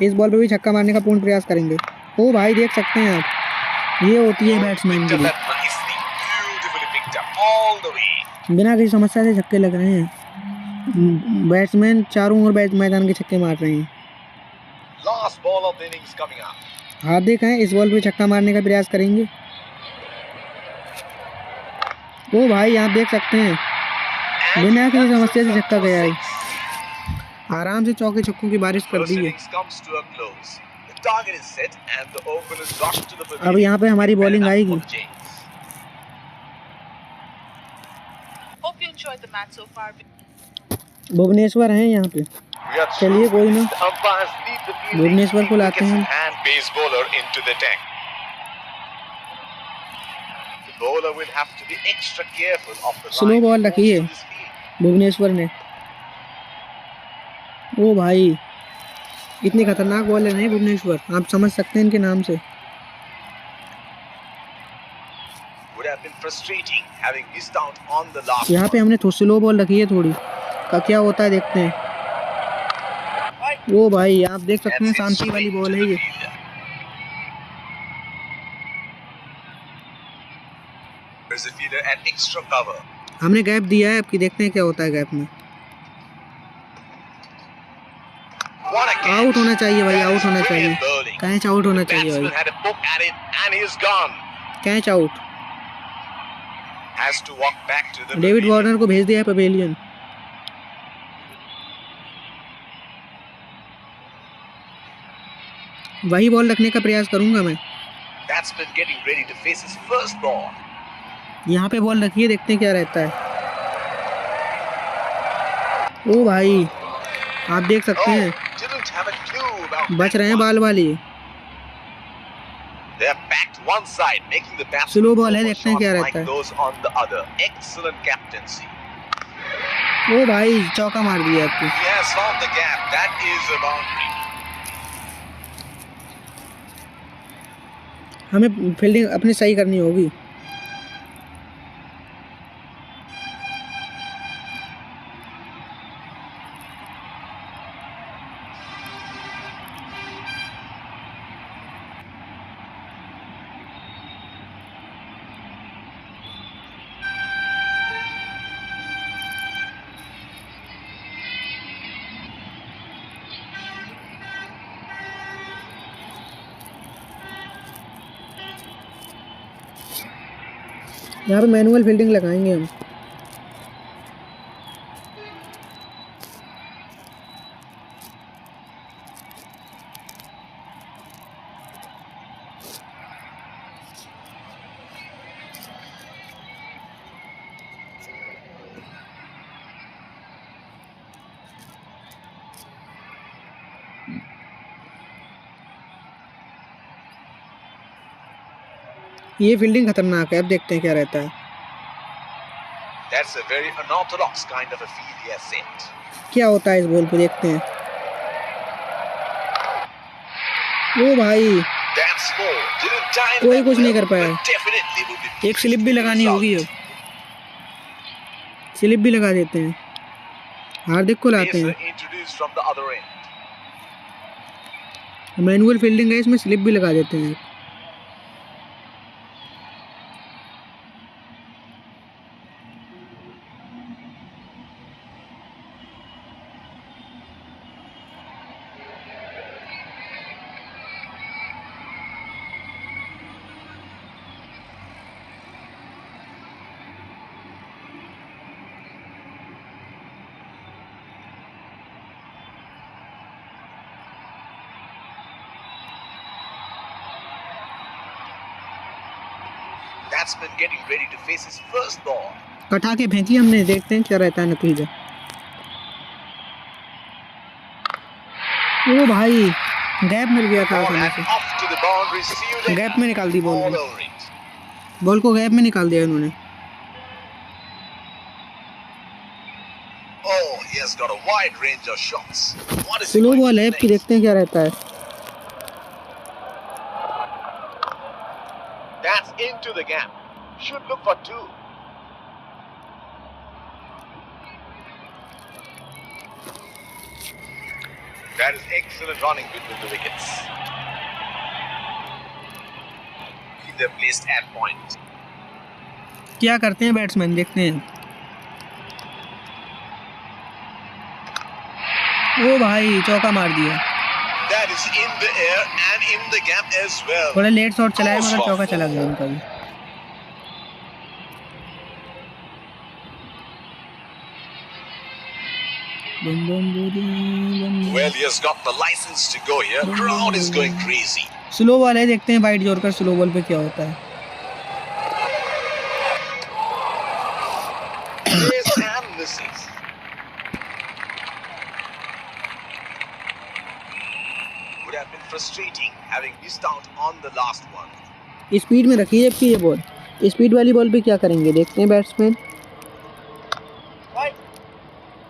इस बॉल पे भी छक्का मारने का पूर्ण प्रयास करेंगे। ओ भाई, देख सकते हैं आप, ये होती है बैट्समैन की। बिना किसी समस्या से छक्के लग रहे हैं। बैट्समैन चारों ओर मैदान के छक्के मार रहे हैं। हार्दिक हैं, इस बॉल पे छक्का मारने का प्रयास करेंगे। ओ भाई, आप देख सकते हैं बिना किसी समस्या से छक्का गया है। आराम से चौके छक्कों की बारिश कर दी है। अब यहाँ पे हमारी बॉलिंग आएगी। enjoyed the match so far. Bhubaneswar हैं यहाँ पे। We are चलिए through. कोई ना, The umpires lead the fielding. Bhubaneswar को लाते हैं। And pace bowler into the tank. The bowler will have to be extra careful of the Slow line ball he रखी है moves to this field. Bhubaneswar ने। ओ भाई, इतनी खतरनाक बॉलर नहीं भुवनेश्वर, आप समझ सकते हैं इनके नाम से। Would have been frustrating having missed out on the last यहाँ पे one. हमने थोड़ी स्लो बॉल रखी है थोड़ी, का क्या होता है देखते हैं। ओ भाई, आप देख सकते हैं That's it शांति straight वाली बॉल to है the ये। fielder. There's a fielder at extra cover. हमने गैप दिया है, अब की देखते हैं क्या होता है गैप में। What a catch. आउट होना चाहिए भाई, That आउट is होना brilliant चाहिए, bowling. कैच आउट होना The चाहिए batsman भाई, had a poke at it and he's gone. Catch out. Has to walk back to the David pavilion. Warner को भेज दिया है पवेलियन। वही बॉल रखने का प्रयास करूंगा मैं। Batsman getting ready to face his first ball. यहाँ पे बॉल रखिए, देखते हैं क्या रहता है। ओ भाई, आप देख सकते हैं Didn't have a clue about बच that रहे हैं one. बाल वाली। They're packed one side, making the batsman Slow ball go है, for देखते हैं क्या shots रहता है। like those on the other. Excellent captaincy. ओ भाई, चौका मार दिया आपको। He has found the gap. That is a boundary. हमें फील्डिंग अपनी सही करनी होगी। यहाँ पे मैनुअल फील्डिंग लगाएंगे हम। ये फील्डिंग खतरनाक है, अब देखते हैं क्या रहता है। That's a very unorthodox kind of a field he has set. क्या होता है इस बॉल पे, देखते हैं। ओ भाई, That's four. Didn't time कोई that कुछ नहीं well, कर पाया। but definitely will be एक स्लिप भी लगानी होगी, अब स्लिप भी लगा देते हैं। हार्दिक को लाते Pacer हैं। introduced from the other end. Manual fielding है, इसमें स्लिप भी लगा देते हैं। Batsman getting ready to face his first ball. कटा के फेंकी हमने, देखते हैं क्या रहता है नतीजा। ओ भाई, गैप मिल गया था Ball आसानी and से, off to the boundary, sealed gap में निकाल दी बॉल all को। over it. बॉल को गैप में निकाल दिया इन्होंने। Oh, he has got a wide range of shots. What is he slow going ball to है, do फिर next? देखते हैं क्या रहता है। That's into the gap. Should look for two. That is excellent running between the wickets. They're placed at point. क्या करते हैं बैट्समैन, देखते हैं। ओ भाई, चौका मार दिया। That is in the air and in the gap as well. थोड़ा लेट शॉट चलाया मगर चौका चला गया उनका भी। बम बम बम बम। Well, he has got the license to go here. Crowd is going crazy. Slow ball है, देखते हैं वाइड जोड़कर स्लो बॉल पे क्या होता है। Yes, misses. Would have been frustrating having missed out on the last one. Speed में रखी है ये बॉल, स्पीड वाली बॉल पे क्या करेंगे देखते हैं batsman.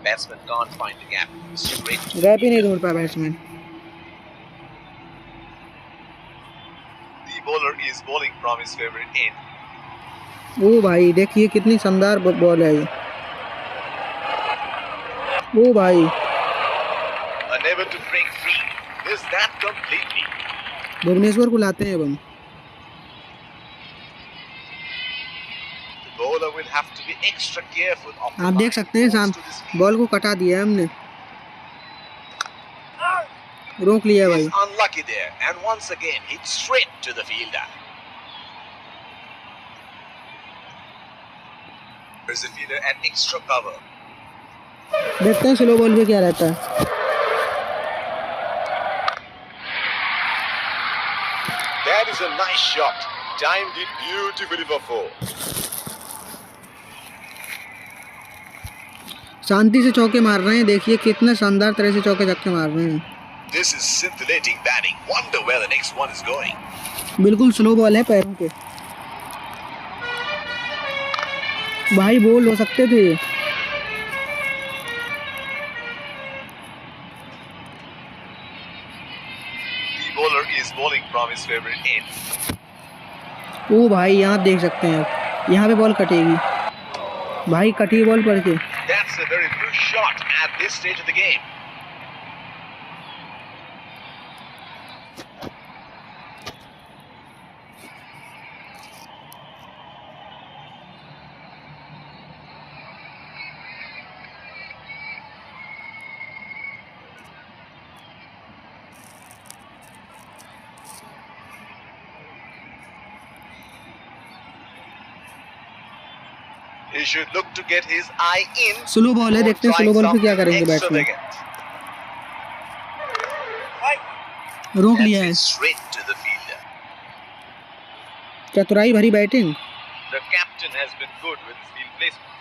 Batsman can't find the gap. Straight. Gap ही नहीं ढूंढ पाया batsman. The bowler is bowling from his favorite end. ओ भाई देखिए कितनी शानदार बॉल है ये। ओ भाई Unable to break free. Missed that completely. Bhubaneswar को लाते हैं अब हम। The bowler will have to be extra careful of the आप देख सकते हैं साम बॉल को कटा दिया है हमने, रोक लिया भाई। He's unlucky there and once again hit straight to the fielder. There's a fielder at extra cover. देखते हैं स्लो बॉल पे क्या रहता है। That is a nice shot. Timed it beautifully for four. शांति से चौके मार रहे हैं, देखिए कितना शानदार तरह से चौके छक्के मार रहे हैं। This is scintillating batting. Wonder where the next one is going. बिल्कुल स्लो बॉल है पैरों पे, भाई बोल हो सकते थे। The bowler is bowling from his favorite end. ओ भाई यहाँ देख सकते हैं आप, यहाँ पे बॉल कटेगी भाई, कटी बॉल पड़ के। That's a very good shot at this stage of the game. He should look to get his eye in. Slow ball है, देखते हैं स्लो बॉल पे क्या करेंगे बैट्समैन। रोक लिया है, Straight to the fielder. चतुराई भरी batting. The captain has been good with his field placement.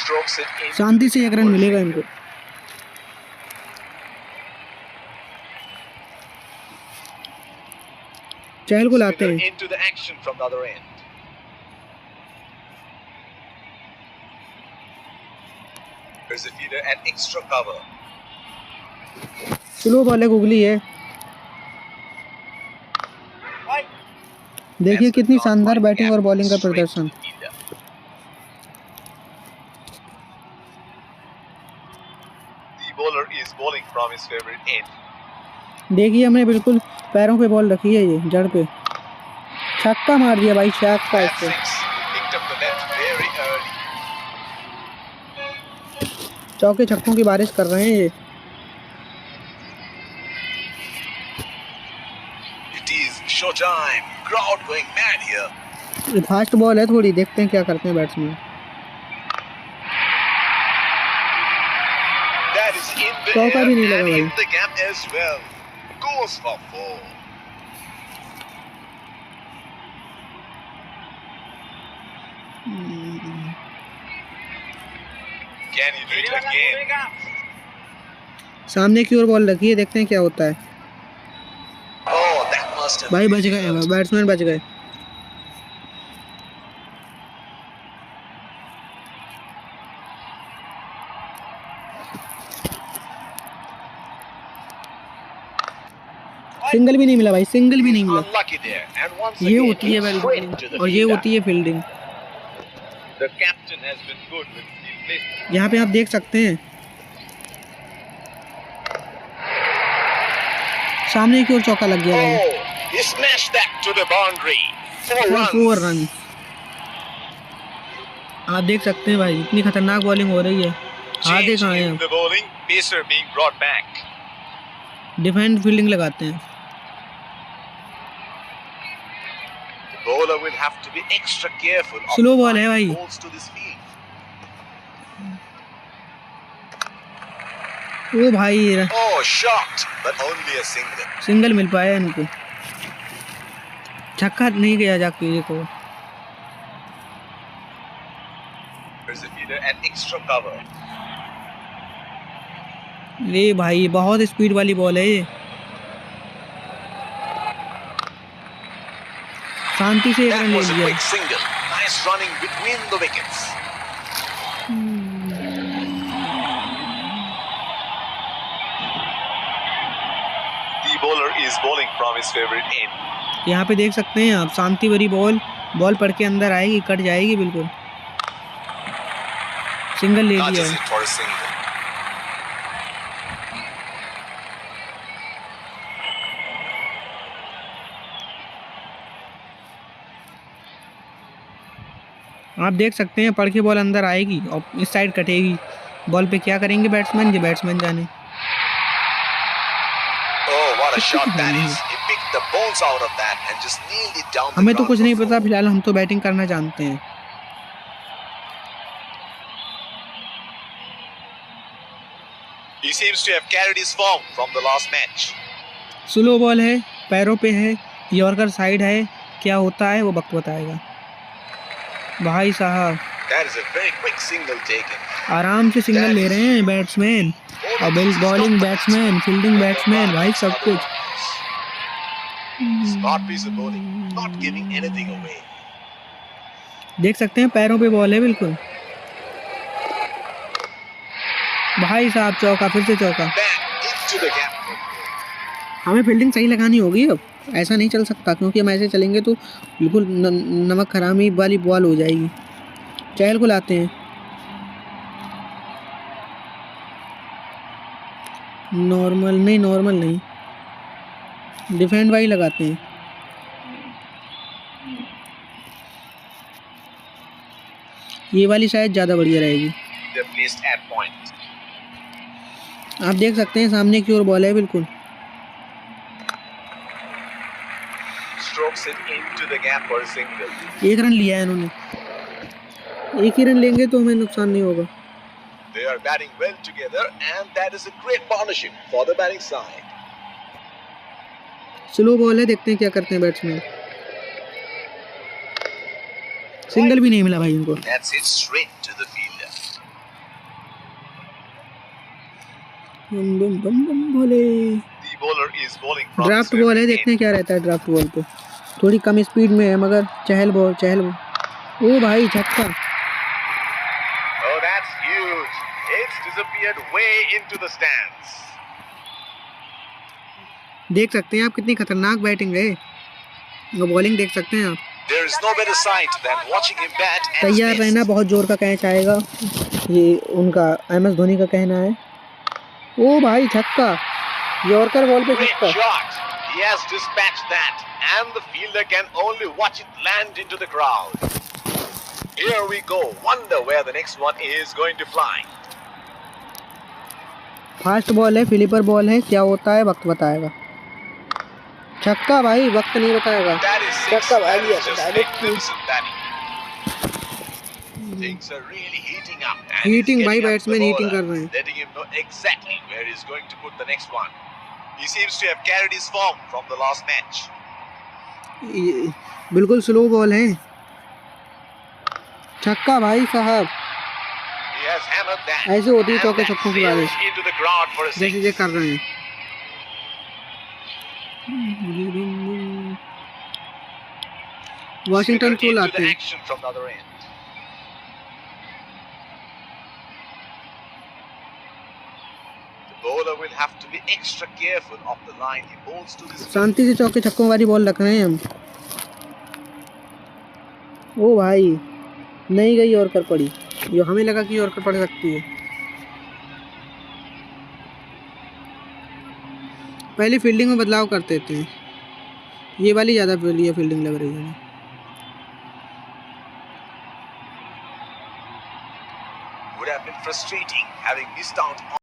Strokes it in. शांति से एक रन मिलेगा इनको। चहल को लाते हैं। Into the action from the other end. There's a fielder at extra cover. Slow ball है, googly है। देखिए कितनी शानदार बैटिंग और बॉलिंग का प्रदर्शन। The bowler is bowling from his favorite end. देखिए हमने बिल्कुल पैरों पे बॉल रखी है, ये जड़ पे छक्का मार दिया भाई, छक्का That इसको। six picked up the length very early. चौके छक्कों की बारिश कर रहे हैं ये। It is showtime. Crowd going mad here. ये फास्ट बॉल है थोड़ी, देखते हैं क्या करते हैं batsman. That is in the चौका air भी नहीं लगा and भाई। in the gap as well. Goes for four. Can he do it again? सामने की ओर बॉल रखी है, देखते हैं क्या होता है। Oh, that must have भाई been बच गए, difficult. बैट्समैन बच गए। सिंगल भी नहीं मिला भाई, सिंगल भी नहीं मिला। Unlucky there. And once ये again, होती है straight to बैटिंग the और ये fielder. होती है fielding. The captain has been good with field placement. यहाँ पे आप देख सकते हैं सामने की ओर चौका लग गया भाई। Oh, he smashed that to the boundary. 4 runs. 4 run. आप देख सकते हैं भाई इतनी खतरनाक बॉलिंग हो रही है। आधे Change कहाँ in हैं, the bowling. Pacer being brought back. Defend fielding लगाते हैं। The bowler will have to be extra careful of Slow the ball है भाई। balls to this field. ओ भाई Oh, shot, but only a single. Single मिल पाया इनको। छक्का नहीं गया जाके को। There's a fielder an extra cover. ले भाई बहुत स्पीड वाली बॉल है ये। शांति से एक That रन ले was a लिया। quick single. Nice running between the wickets. The bowler is bowling from his favorite end. यहाँ पे देख सकते हैं आप, शांति भरी बॉल पड़ के अंदर आएगी, कट जाएगी बिल्कुल। सिंगल ले लिया Dodges है। it for a single. आप देख सकते हैं पड़ के बॉल अंदर आएगी और इस साइड कटेगी। बॉल पे क्या करेंगे बैट्समैन, ये बैट्समैन जाने। Oh, what a shot that is. He picked the bones out of that and just nailed it down the हमें तो ground कुछ नहीं for पता, four. फिलहाल हम तो बैटिंग करना जानते हैं। He seems to have carried his form from the last match. Slow ball है, पैरों पे है, यॉर्कर साइड है, क्या होता है वो वक्त बताएगा। भाई साहब That is a very quick single taken. आराम से सिंगल ले रहे हैं बैट्समैन, और बॉलिंग बैट्समैन, फील्डिंग बैट्समैन, भाई सब कुछ। Smart piece of bowling, not giving anything away. देख सकते हैं पैरों पे बॉल है बिल्कुल। भाई साहब चौका, फिर से चौका। Bang into the gap. हमें फील्डिंग सही लगानी होगी अब, ऐसा नहीं चल सकता, क्योंकि हम ऐसे चलेंगे तो बिल्कुल नमक हरामी वाली बॉल हो जाएगी। चहल को लाते हैं। नॉर्मल नहीं, डिफेंड वाई लगाते हैं। ये वाली शायद ज़्यादा बढ़िया रहेगी। They're placed at point. आप देख सकते हैं सामने की ओर बॉल है बिल्कुल। Strokes it into the gap for a single. एक रन लिया है इन्होंने, एक ही रन लेंगे तो हमें नुकसान नहीं होगा। They are batting well together and that is a great partnership for the batting side. Slow ball है, देखते हैं क्या करते हैं बैट्समैन। सिंगल भी नहीं मिला भाई इनको। That's it straight to the fielder. Bomb bomb bomb bomb Bhole. The bowler is bowling from draft his ball है, favorite देखते हैं end. क्या रहता है ड्राफ्ट बॉल पे। थोड़ी कम स्पीड में है मगर चहल बॉल। ओ भाई छक्का। Oh, that's huge. It's disappeared way into the stands. देख सकते हैं आप कितनी खतरनाक बैटिंग है, वो बॉलिंग देख सकते हैं आप। There is no better sight than watching him bat and तैयार miss. रहना, बहुत जोर का कैच आएगा, ये उनका MS धोनी का कहना है। ओ भाई छक्का, यॉर्कर बॉल पे Great छक्का। shot. He has dispatched that and the fielder can only watch it land into the crowd. Here we go. Wonder where the next one is going to fly. Fast ball है, flipper ball है, क्या होता है वक्त बताएगा। छक्का भाई, वक्त नहीं बताएगा। That is six. छक्का भाई, That is just magnificent batting. Things are really heating up. And Heating he's भाई, getting up batsman the heating bowler, कर रहे हैं। letting him know exactly where he's going to put the next one. He seems to have carried his form from the last match. बिल्कुल slow ball है, छक्का भाई साहब। He has hammered that. ऐसे होती है And चौके that छक्कों की sails बारिश, into the crowd for a जैसे six. ये कर रहे हैं। वॉशिंगटन को Into लाते the हैं। action from the other end. The bowler will have to be extra careful of the line he bowls to this. शांति से चौके छक्कों वाली बॉल रख रहे हैं हम। ओ भाई नहीं गई, यॉर्कर पड़ी, जो हमें लगा कि यॉर्कर पड़ सकती है। पहले फील्डिंग में बदलाव करते थे, ये वाली ज़्यादा बढ़िया फील्डिंग लग रही है। Would have been frustrating having missed out on